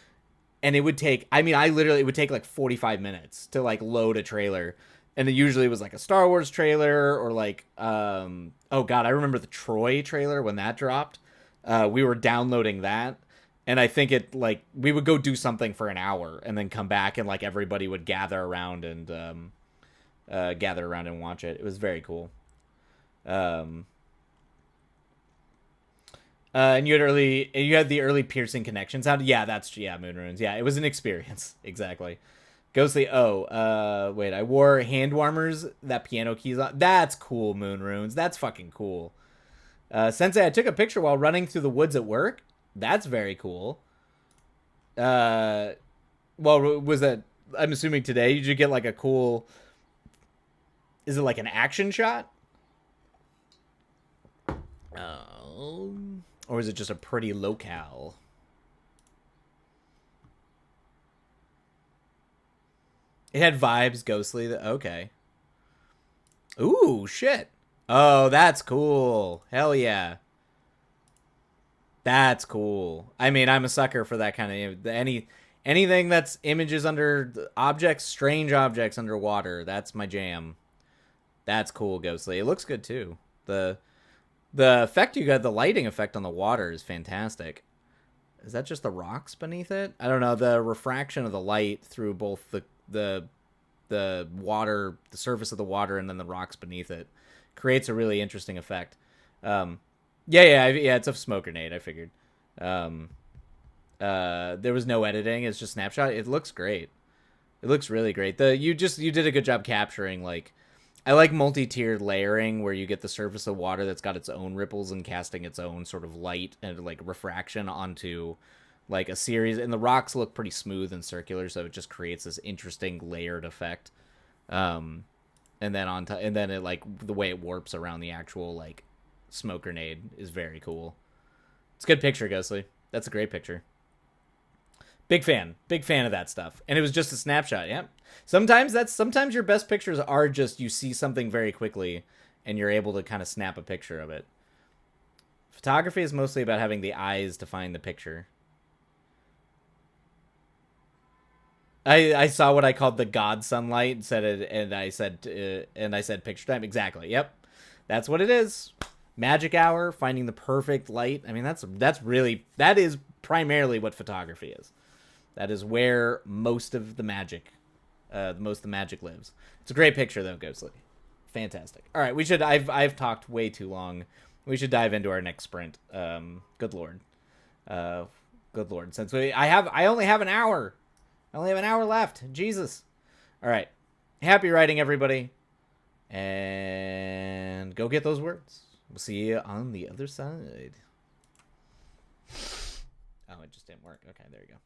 and it would take, it would take like 45 minutes to like load a trailer. And it usually was like a Star Wars trailer, or like, oh god, I remember the Troy trailer when that dropped. We were downloading that, and I think we would go do something for an hour and then come back, and like everybody would gather around and watch it. It was very cool. And you had the early piercing connection sound. Yeah, Moon Runes. Yeah, it was an experience. Exactly. Ghostly. Wait, I wore hand warmers that piano keys on. That's cool, Moon Runes. That's fucking cool. Sensei, I took a picture while running through the woods at work. That's very cool. Well, was that, I'm assuming today, did you get like a cool, is it like an action shot? Or is it just a pretty locale? It had vibes, Ghostly. Okay. Ooh, shit. Oh, that's cool. Hell yeah. That's cool. I mean, I'm a sucker for that kind of anything that's images under objects, strange objects underwater. That's my jam. That's cool, Ghostly. It looks good too. The effect you got, the lighting effect on the water is fantastic. Is that just the rocks beneath it? I don't know. The refraction of the light through both the water, the surface of the water, and then the rocks beneath it creates a really interesting effect. Yeah, it's a smoke grenade, I figured. There was no editing, it's just snapshot. It looks great. It looks really great. You did a good job capturing, like, I like multi-tiered layering where you get the surface of water that's got its own ripples and casting its own sort of light and like refraction onto like a series, and the rocks look pretty smooth and circular, so it just creates this interesting layered effect. And then it, like, the way it warps around the actual like smoke grenade is very cool. It's a good picture, Ghostly. That's a great picture. Big fan of that stuff. And it was just a snapshot. Yeah. Sometimes your best pictures are just, you see something very quickly and you're able to kind of snap a picture of it. Photography is mostly about having the eyes to find the picture. I saw what I called the God sunlight and said it, and I said picture time. Exactly. Yep. That's what it is. Magic hour, finding the perfect light. I mean, that is primarily what photography is. That is where most of the magic lives. It's a great picture though, Ghostly. Fantastic. All right, I've talked way too long. We should dive into our next sprint. Good lord. Since I only have an hour. I only have an hour left. Jesus. All right. Happy writing, everybody. and go get those words. We'll see you on the other side. Oh, it just didn't work. Okay, there you go.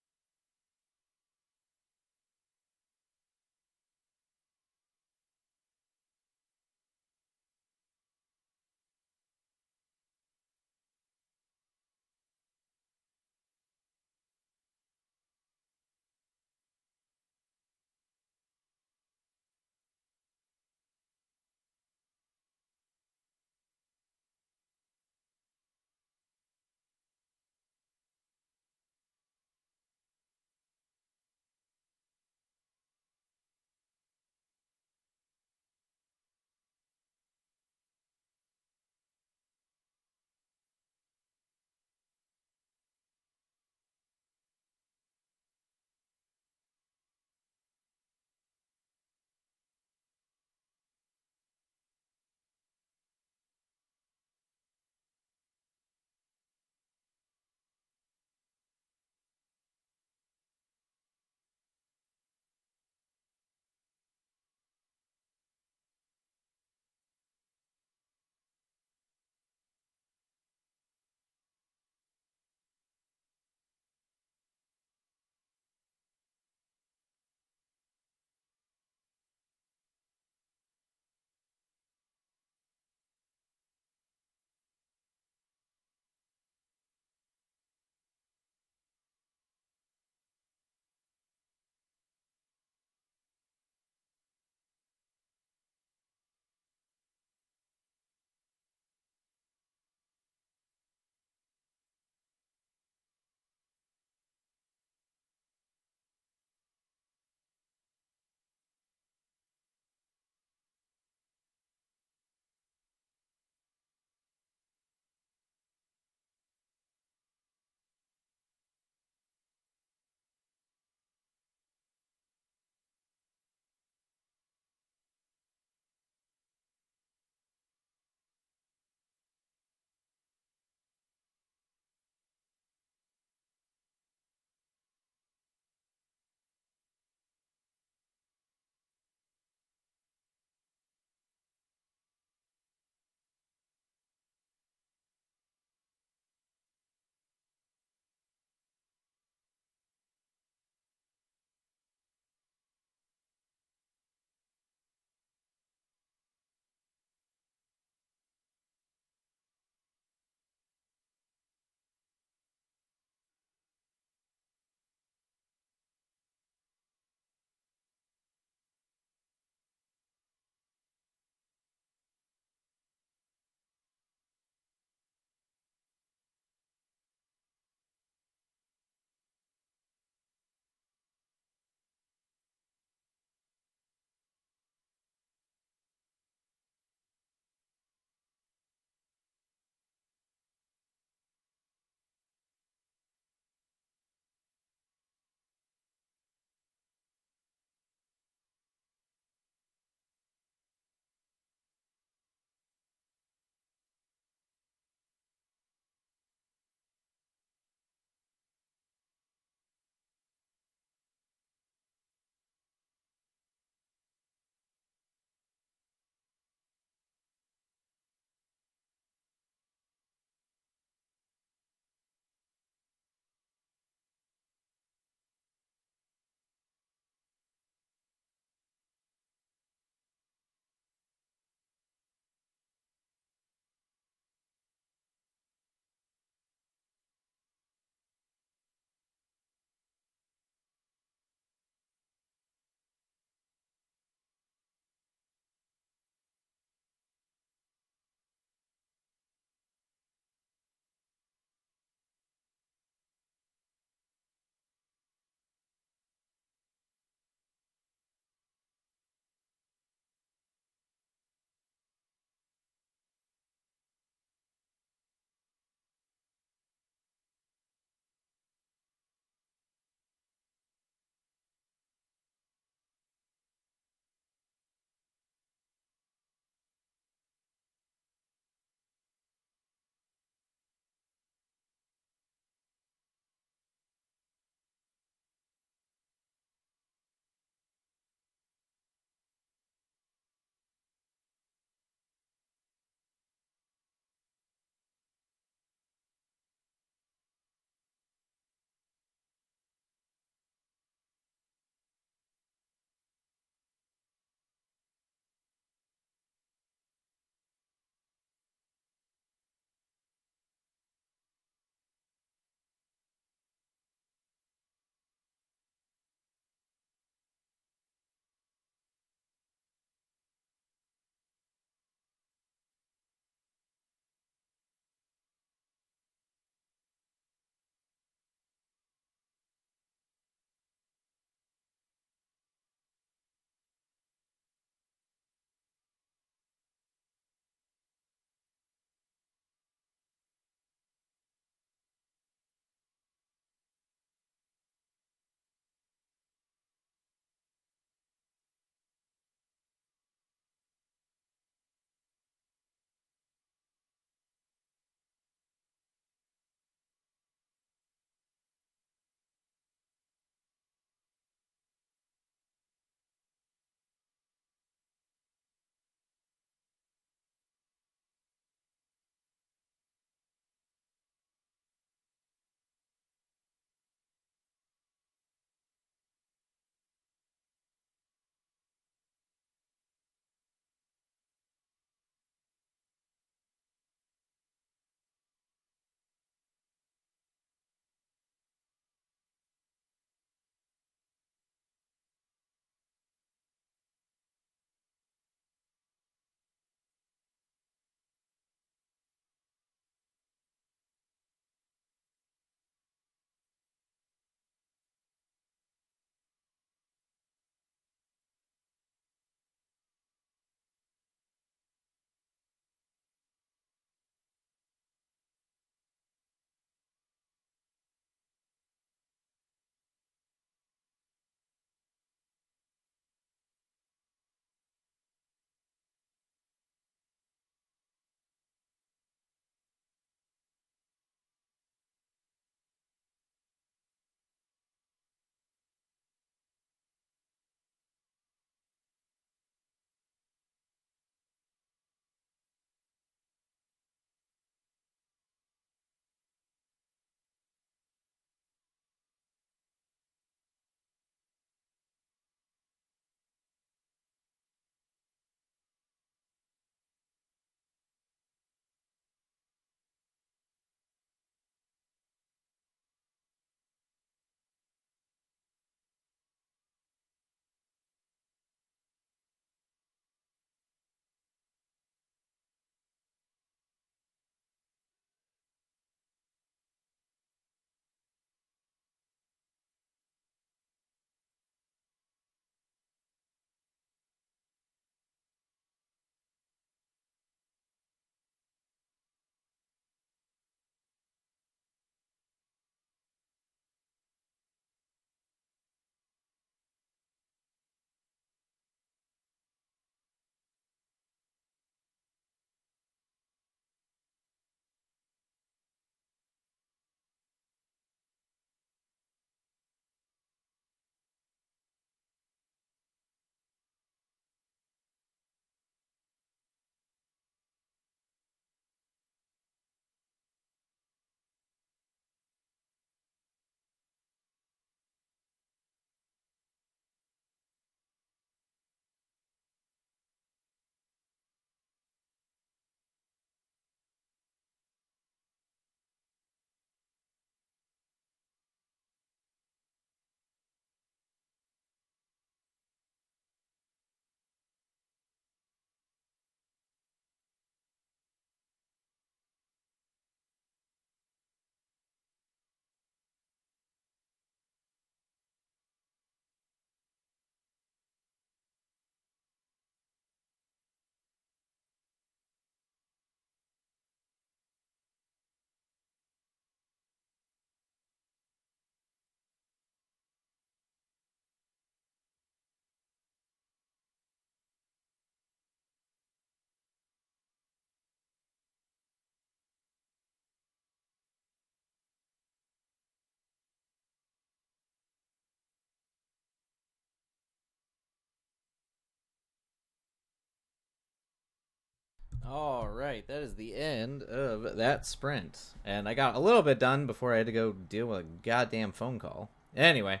All right, that is the end of that sprint. And I got a little bit done before I had to go deal with a goddamn phone call. Anyway,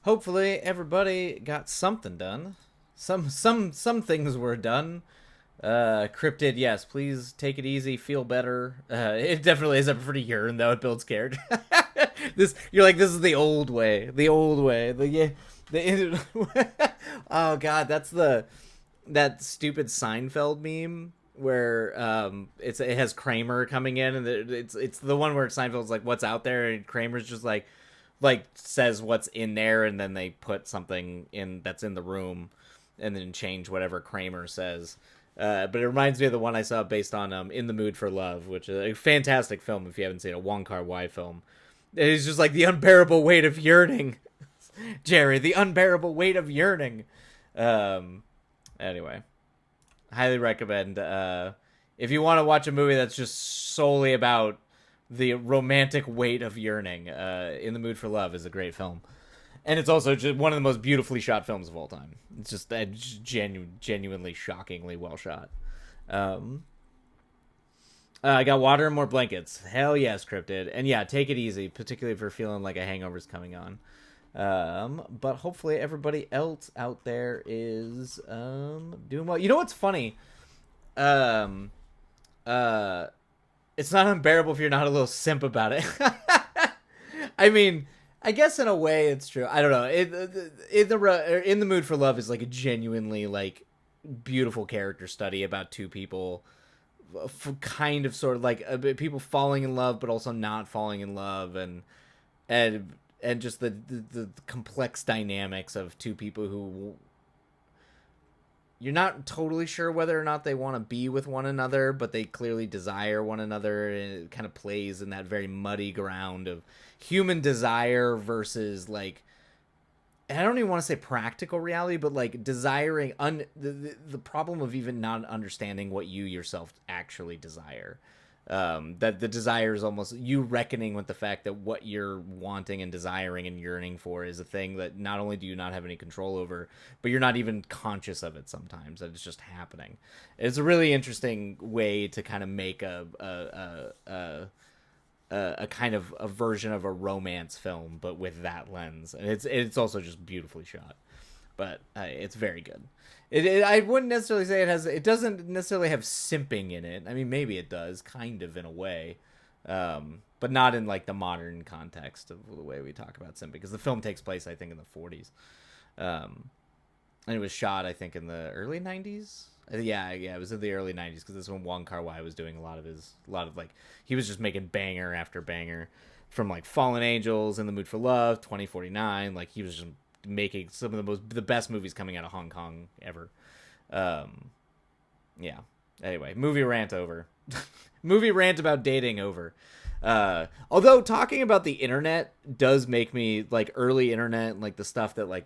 hopefully everybody got something done. Some things were done. Cryptid, yes, please take it easy, feel better. It definitely is a pretty urine though. It builds character. You're like, this is the old way. The old way. Oh god, that's that stupid Seinfeld meme where it has Kramer coming in, and it's the one where Seinfeld's like, what's out there, and Kramer's just like says what's in there, and then they put something in that's in the room and then change whatever Kramer says. But it reminds me of the one I saw based on In the Mood for Love, which is a fantastic film if you haven't seen it, a Wong Kar-wai film. It's just like the unbearable weight of yearning. Jerry, the unbearable weight of yearning. Anyway, highly recommend. If you want to watch a movie that's just solely about the romantic weight of yearning, In the Mood for Love is a great film. And it's also just one of the most beautifully shot films of all time. It's just genuinely shockingly well shot. I got water and more blankets. Hell yes, Cryptid. And yeah, take it easy, particularly if you're feeling like a hangover's coming on. But hopefully everybody else out there is doing well. You know what's funny? It's not unbearable if you're not a little simp about it. I mean, I guess in a way it's true. I don't know. In the Mood for Love is like a genuinely like beautiful character study about two people, kind of sort of like people falling in love but also not falling in love, and just the complex dynamics of two people who you're not totally sure whether or not they want to be with one another, but they clearly desire one another, and it kind of plays in that very muddy ground of human desire versus like, I don't even want to say practical reality, but like desiring the problem of even not understanding what you yourself actually desire. That the desire is almost you reckoning with the fact that what you're wanting and desiring and yearning for is a thing that not only do you not have any control over, but you're not even conscious of it sometimes, that it's just happening. It's a really interesting way to kind of make a kind of a version of a romance film, but with that lens. And it's also just beautifully shot, but it's very good. I wouldn't necessarily say it doesn't necessarily have simping in it. I mean, maybe it does, kind of in a way, but not in like the modern context of the way we talk about simping, because the film takes place, I think, in the 40s, and it was shot, I think, in the early 90s. Yeah, it was in the early 90s, because this is when Wong Kar-wai was doing a lot of like, he was just making banger after banger, from like Fallen Angels, In the Mood for Love, 2049. Like, he was just making some of the best movies coming out of Hong Kong ever. Yeah. Anyway, movie rant over. Movie rant about dating over. Although talking about the internet does make me like early internet, like the stuff that like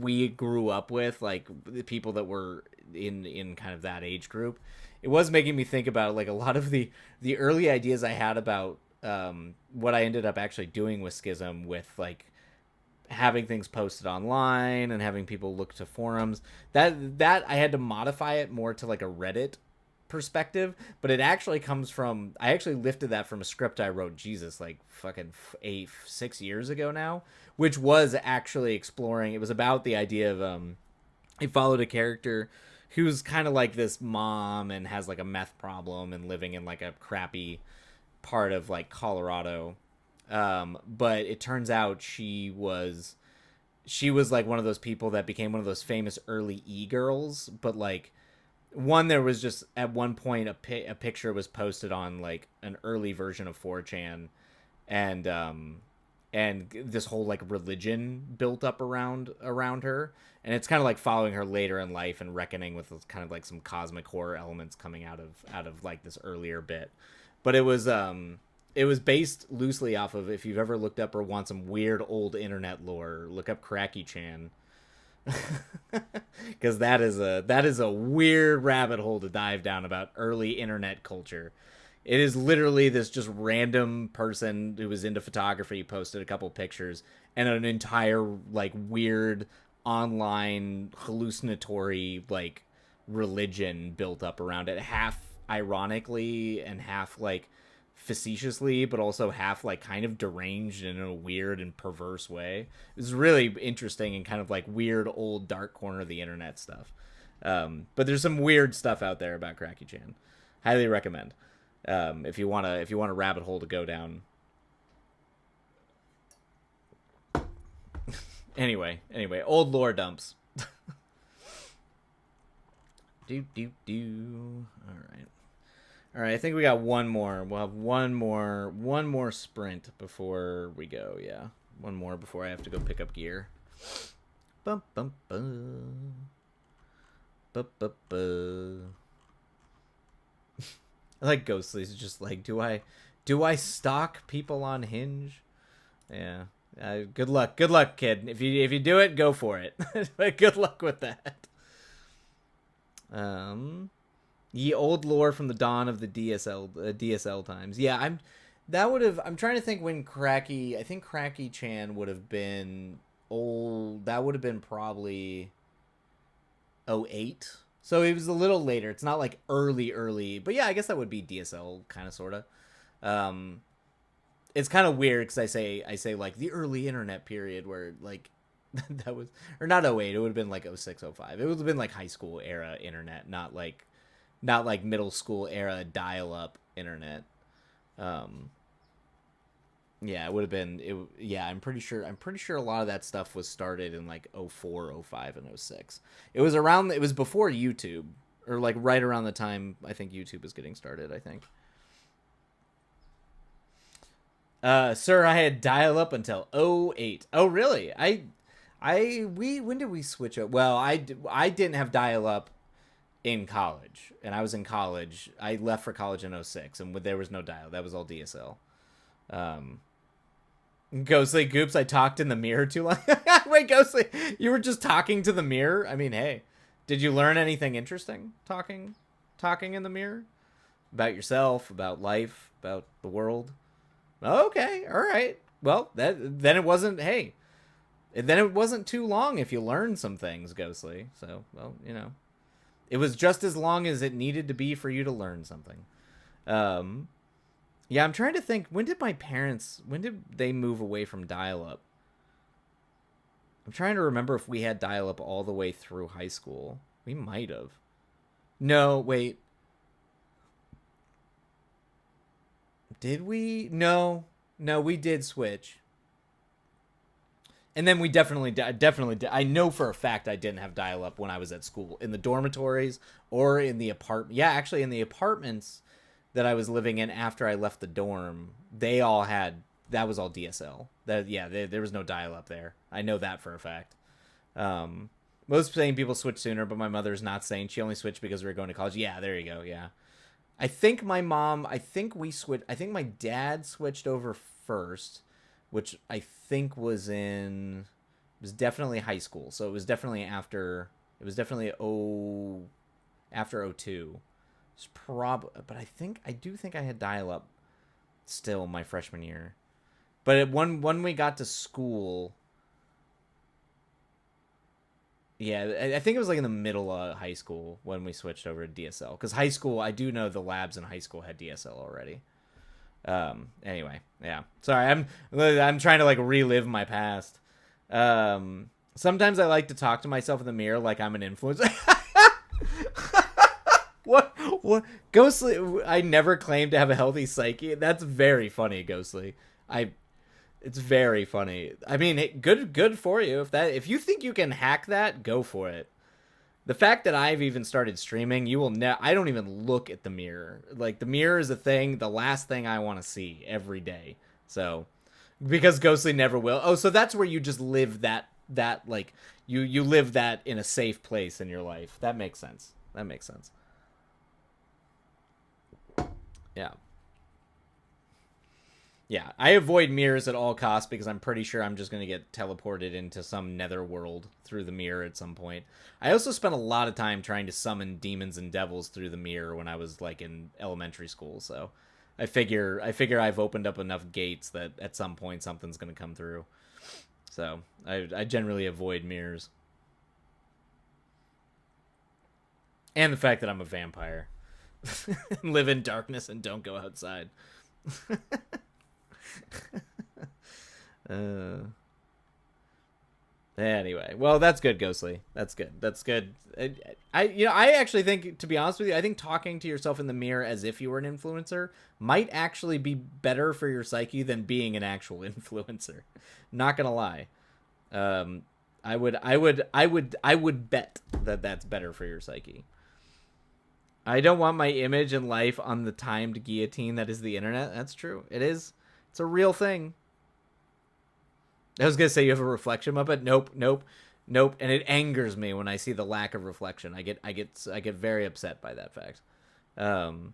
we grew up with, like the people that were in kind of that age group. It was making me think about like a lot of the early ideas I had about what I ended up actually doing with Schism, with like having things posted online and having people look to forums. That I had to modify it more to like a Reddit perspective, but it actually comes from, I actually lifted that from a script I wrote, Jesus, like fucking 6 years ago now, which was actually exploring, it was about the idea of it followed a character who's kind of like this mom and has like a meth problem and living in like a crappy part of like Colorado. But it turns out she was like one of those people that became one of those famous early e-girls, but like there was just at one point a picture was posted on like an early version of 4chan, and this whole like religion built up around her, and it's kind of like following her later in life and reckoning with kind of like some cosmic horror elements coming out of like this earlier bit. But it was based loosely off of, if you've ever looked up or want some weird old internet lore, look up Cracky Chan. Because that is a weird rabbit hole to dive down about early internet culture. It is literally this just random person who was into photography posted a couple pictures, and an entire like weird online hallucinatory like religion built up around it, half ironically and half like facetiously, but also half like kind of deranged in a weird and perverse way. It was really interesting and kind of like weird old dark corner of the internet stuff. But there's some weird stuff out there about Cracky Chan. Highly recommend. If you want a rabbit hole to go down. Anyway, old lore dumps. All right, I think we got one more. We'll have one more sprint before we go. Yeah, one more before I have to go pick up gear. Bum bum bum. I like Ghostly's just like, do I stalk people on Hinge? Yeah. Good luck, kid. If you do it, go for it. Good luck with that. Ye old lore from the dawn of the DSL times. Yeah, I'm trying to think when I think Cracky Chan would have been old. That would have been probably 08. So it was a little later. It's not like early, but yeah, I guess that would be DSL kind of sorta. It's kind of weird because I say like the early internet period where like that was, or not 08, it would have been like 06, 05. It would have been like high school era internet, not like middle school era dial up internet. Yeah, it would have been yeah, I'm pretty sure a lot of that stuff was started in like 04, 05 and 06. It was before YouTube, or like right around the time I think YouTube was getting started, I think. Sir, I had dial up until 08. Oh, really? When did we switch up? Well, I didn't have dial up in college, and I was in college. I left for college in 06, and there was no dial. That was all DSL. Ghostly Goops, I talked in the mirror too long. Wait, Ghostly, you were just talking to the mirror? I mean, hey, did you learn anything interesting talking in the mirror? About yourself, about life, about the world? Okay, all right. Well, then it wasn't, hey, then it wasn't too long if you learned some things, Ghostly. So, well, it was just as long as it needed to be for you to learn something. Yeah, I'm trying to think, when did they move away from dial-up? I'm trying to remember if we had dial-up all the way through high school. We might have. No, wait. Did we? No, we did switch. And then we definitely, I know for a fact I didn't have dial-up when I was at school. In the dormitories or in the apartment. Yeah, actually in the apartments that I was living in after I left the dorm, they all had, that was all DSL. There was no dial-up there. I know that for a fact. Most sane people switch sooner, but my mother's not sane. She only switched because we were going to college. Yeah, there you go, yeah. I think my dad switched over first, which I think was definitely high school. So it was definitely after 02. But I do think I had dial-up still my freshman year. But when we got to school, yeah, I think it was like in the middle of high school when we switched over to DSL. Because high school, I do know the labs in high school had DSL already. Anyway, yeah. Sorry, I'm trying to like relive my past. Sometimes I like to talk to myself in the mirror like I'm an influencer. What? Ghostly, I never claimed to have a healthy psyche. That's very funny, Ghostly. It's very funny. I mean, good for you. If you think you can hack that, go for it. The fact that I've even started streaming, I don't even look at the mirror. Like, the mirror is the last thing I want to see every day. So, because Ghostly never will. Oh, so that's where you just live that like, you live that in a safe place in your life. That makes sense. Yeah. Yeah, I avoid mirrors at all costs because I'm pretty sure I'm just going to get teleported into some nether world through the mirror at some point. I also spent a lot of time trying to summon demons and devils through the mirror when I was like in elementary school, so I figure I've opened up enough gates that at some point something's going to come through. So, I generally avoid mirrors. And the fact that I'm a vampire. Live in darkness and don't go outside. uh, anyway, well, that's good, Ghostly. That's good. That's good. I actually think, to be honest with you, I think talking to yourself in the mirror as if you were an influencer might actually be better for your psyche than being an actual influencer. Not gonna lie. Um, I would bet that that's better for your psyche. I don't want my image and life on the timed guillotine that is the internet. That's true. It is. It's a real thing. I was gonna say you have a reflection Muppet. Nope, nope, nope. And it angers me when I see the lack of reflection. I get very upset by that fact. Um,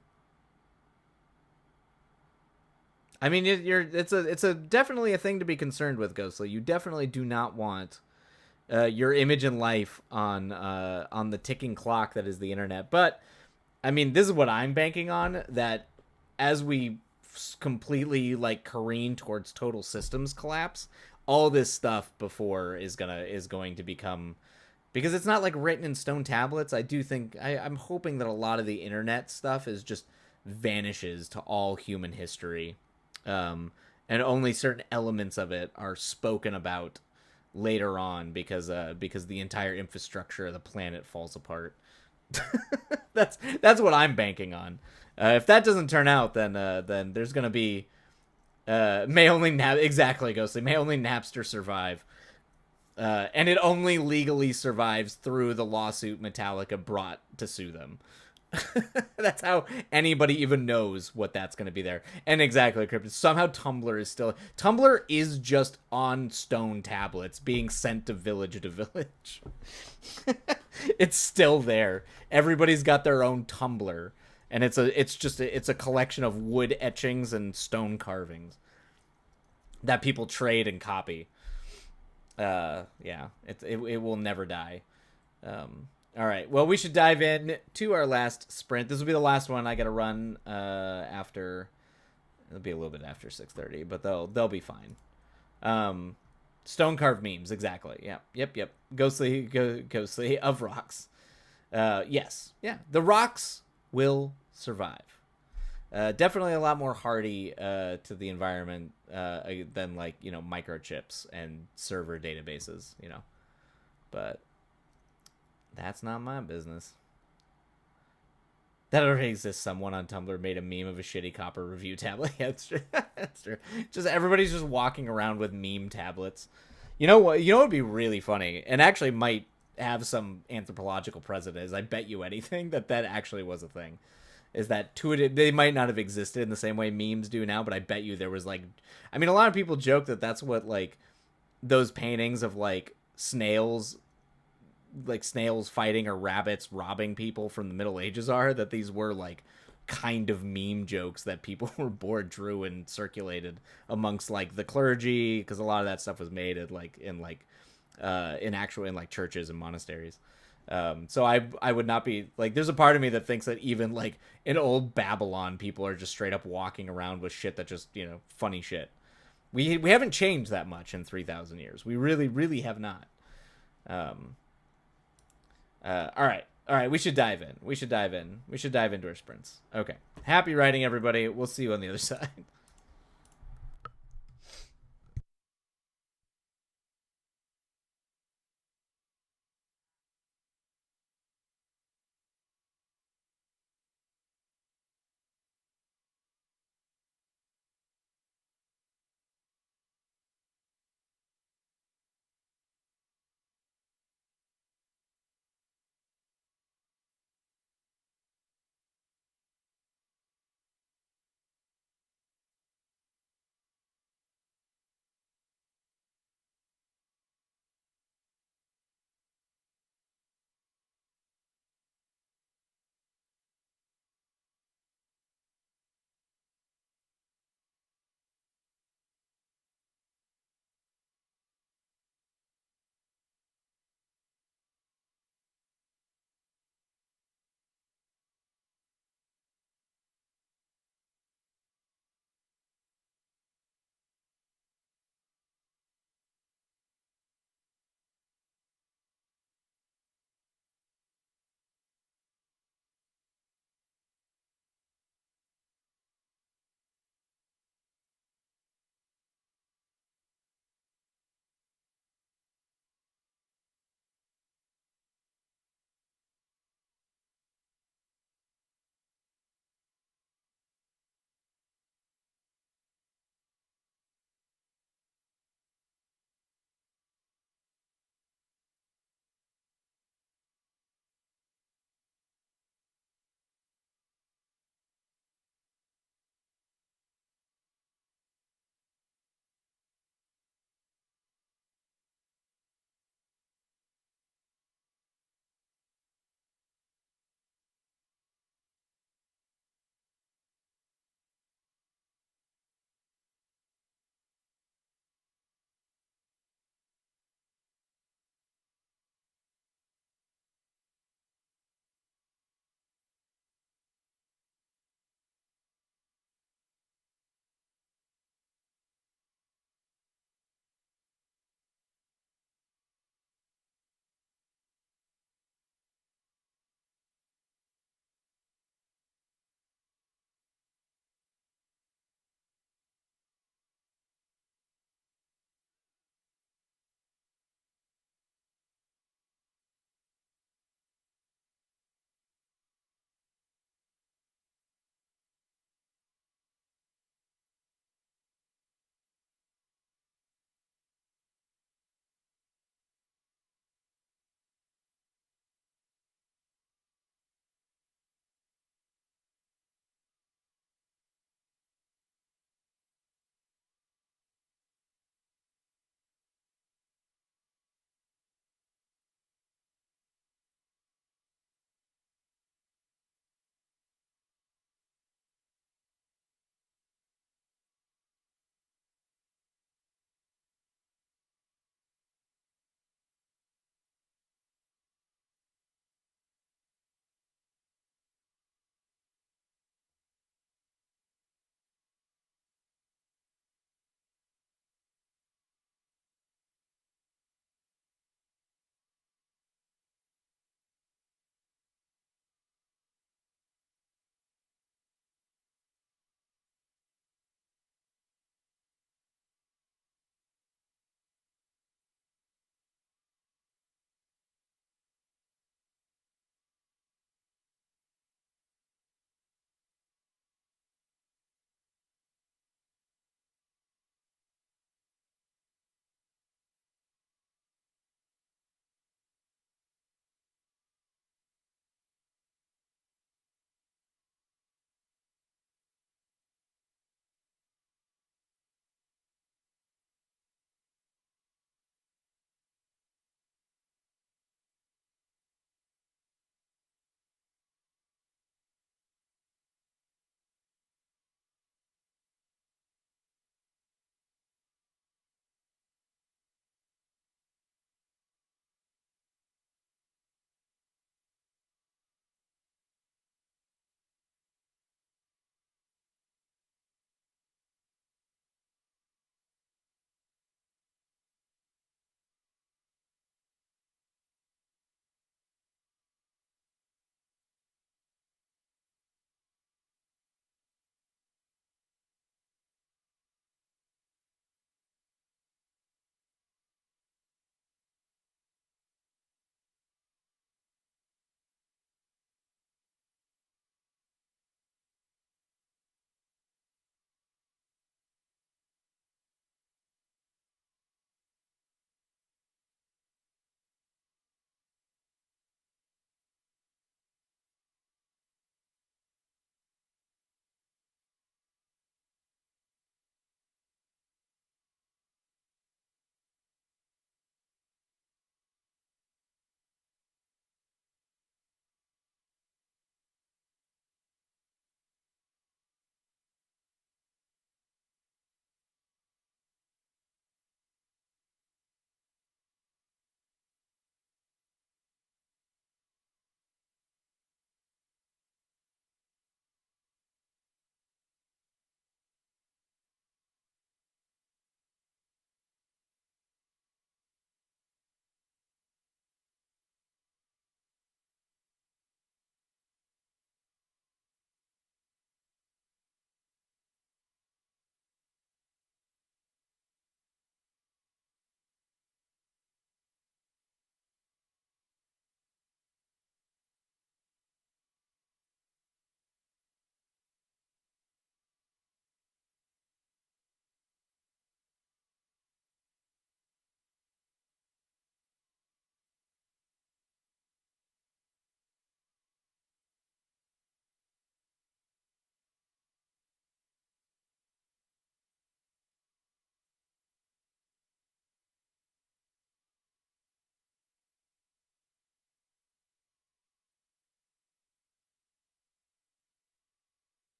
I mean, it's a definitely a thing to be concerned with, Ghostly. You definitely do not want your image and life on the ticking clock that is the internet. But I mean, this is what I'm banking on, that as we completely like careen towards total systems collapse, all this stuff before is going to become, because it's not like written in stone tablets. I do think I'm hoping that a lot of the internet stuff is just vanishes to all human history, and only certain elements of it are spoken about later on because the entire infrastructure of the planet falls apart. That's what I'm banking on. If that doesn't turn out, then there's gonna be may only exactly, Ghostly, may only Napster survive, and it only legally survives through the lawsuit Metallica brought to sue them. That's how anybody even knows what that's going to be there. And exactly, Cryptid. Somehow Tumblr is just on stone tablets being sent to village to village. It's still there. Everybody's got their own Tumblr, and it's a collection of wood etchings and stone carvings that people trade and copy. Yeah, it will never die. All right. Well, we should dive in to our last sprint. This will be the last one I got to run after. It'll be a little bit after 6:30, but they'll be fine. Um, Stone carved memes, exactly. Yeah. Yep. Ghostly of rocks. Yes. Yeah. The rocks will survive. Definitely a lot more hardy to the environment than like microchips and server databases. But that's not my business. That already exists. Someone on Tumblr made a meme of a shitty copper review tablet. Yeah, that's true. That's true. Just everybody's just walking around with meme tablets. You know what? You know what would be really funny, and actually might have some anthropological precedent. Is I bet you anything that actually was a thing. Is that they might not have existed in the same way memes do now, but I bet you there was like, I mean, a lot of people joke that that's what like those paintings of like snails fighting or rabbits robbing people from the Middle Ages are, that these were like kind of meme jokes that people were bored drew and circulated amongst like the clergy, because a lot of that stuff was made at like in like churches and monasteries. So I would not be like, there's a part of me that thinks that even like in old Babylon, people are just straight up walking around with shit that just funny shit. We haven't changed that much in 3,000 years. We really have not. Um, all right. We should dive in. We should dive into our sprints. Okay. Happy writing, everybody. We'll see you on the other side.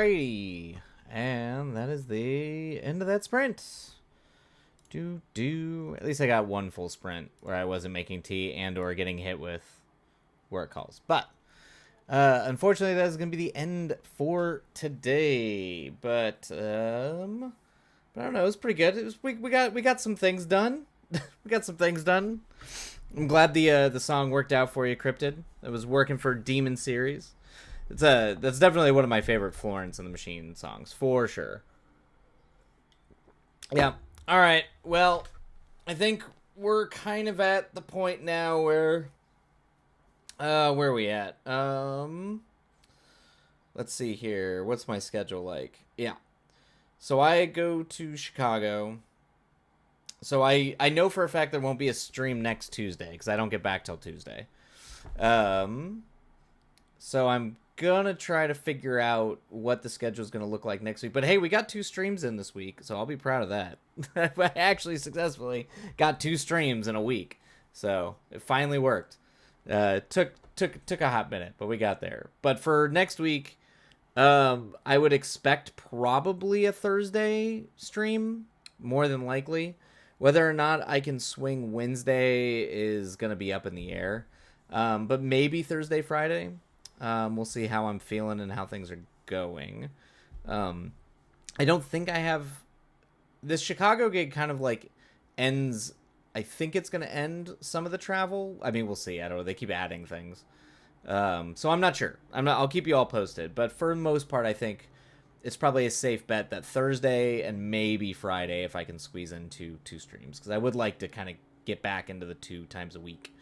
Alrighty. And that is the end of that sprint. At least I got one full sprint where I wasn't making tea and or getting hit with work calls. But unfortunately, that is going to be the end for today. But I don't know. It was pretty good. We got some things done. We got some things done. I'm glad the song worked out for you, Cryptid. It was working for Demon Series. That's definitely one of my favorite Florence and the Machine songs for sure. Yeah. All right. Well, I think we're kind of at the point now where are we at? Let's see here. What's my schedule like? Yeah. So I go to Chicago. So I know for a fact there won't be a stream next Tuesday because I don't get back till Tuesday. So I'm gonna try to figure out what the schedule is gonna look like next week. But hey, we got 2 streams in this week, so I'll be proud of that. I actually successfully got 2 streams in a week, so it finally worked. Took a hot minute, but we got there. But for next week, I would expect probably a Thursday stream, more than likely. Whether or not I can swing Wednesday is gonna be up in the air. But maybe Thursday, Friday. We'll see how I'm feeling and how things are going. I don't think I have... This Chicago gig kind of like ends... I think it's going to end some of the travel. I mean, we'll see. I don't know. They keep adding things. So I'm not sure. I'll keep you all posted. But for the most part, I think it's probably a safe bet that Thursday and maybe Friday, if I can squeeze in two streams. Because I would like to kind of get back into the 2 times a week.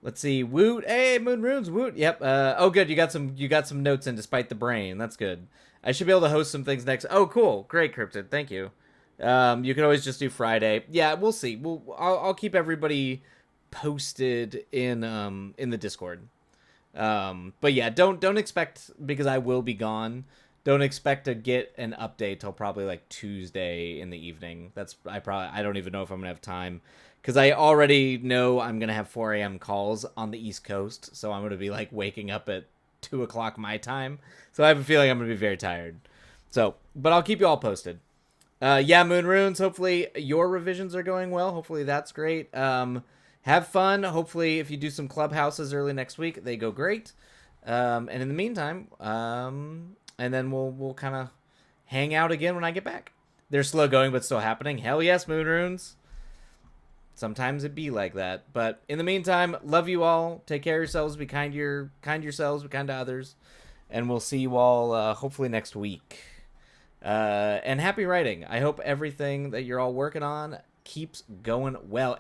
Let's see. Woot. Hey, Moon Runes. Woot. Yep. Oh, good. You got some notes in despite the brain. That's good. I should be able to host some things next. Oh, cool. Great, Cryptid. Thank you. You can always just do Friday. Yeah, we'll see. I'll keep everybody posted in the Discord. But yeah, don't expect, because I will be gone. Don't expect to get an update till probably like Tuesday in the evening. I don't even know if I'm gonna have time. Because I already know I'm going to have 4 a.m. calls on the East Coast. So I'm going to be like waking up at 2 o'clock my time. So I have a feeling I'm going to be very tired. So, but I'll keep you all posted. Yeah, Moon Runes. Hopefully your revisions are going well. Hopefully that's great. Have fun. Hopefully if you do some clubhouses early next week, they go great. And in the meantime, and then we'll kind of hang out again when I get back. They're slow going, but still happening. Hell yes, Moon Runes. Sometimes it be like that. But in the meantime, love you all. Take care of yourselves. Be kind to yourselves. Be kind to others. And we'll see you all hopefully next week. And happy writing. I hope everything that you're all working on keeps going well.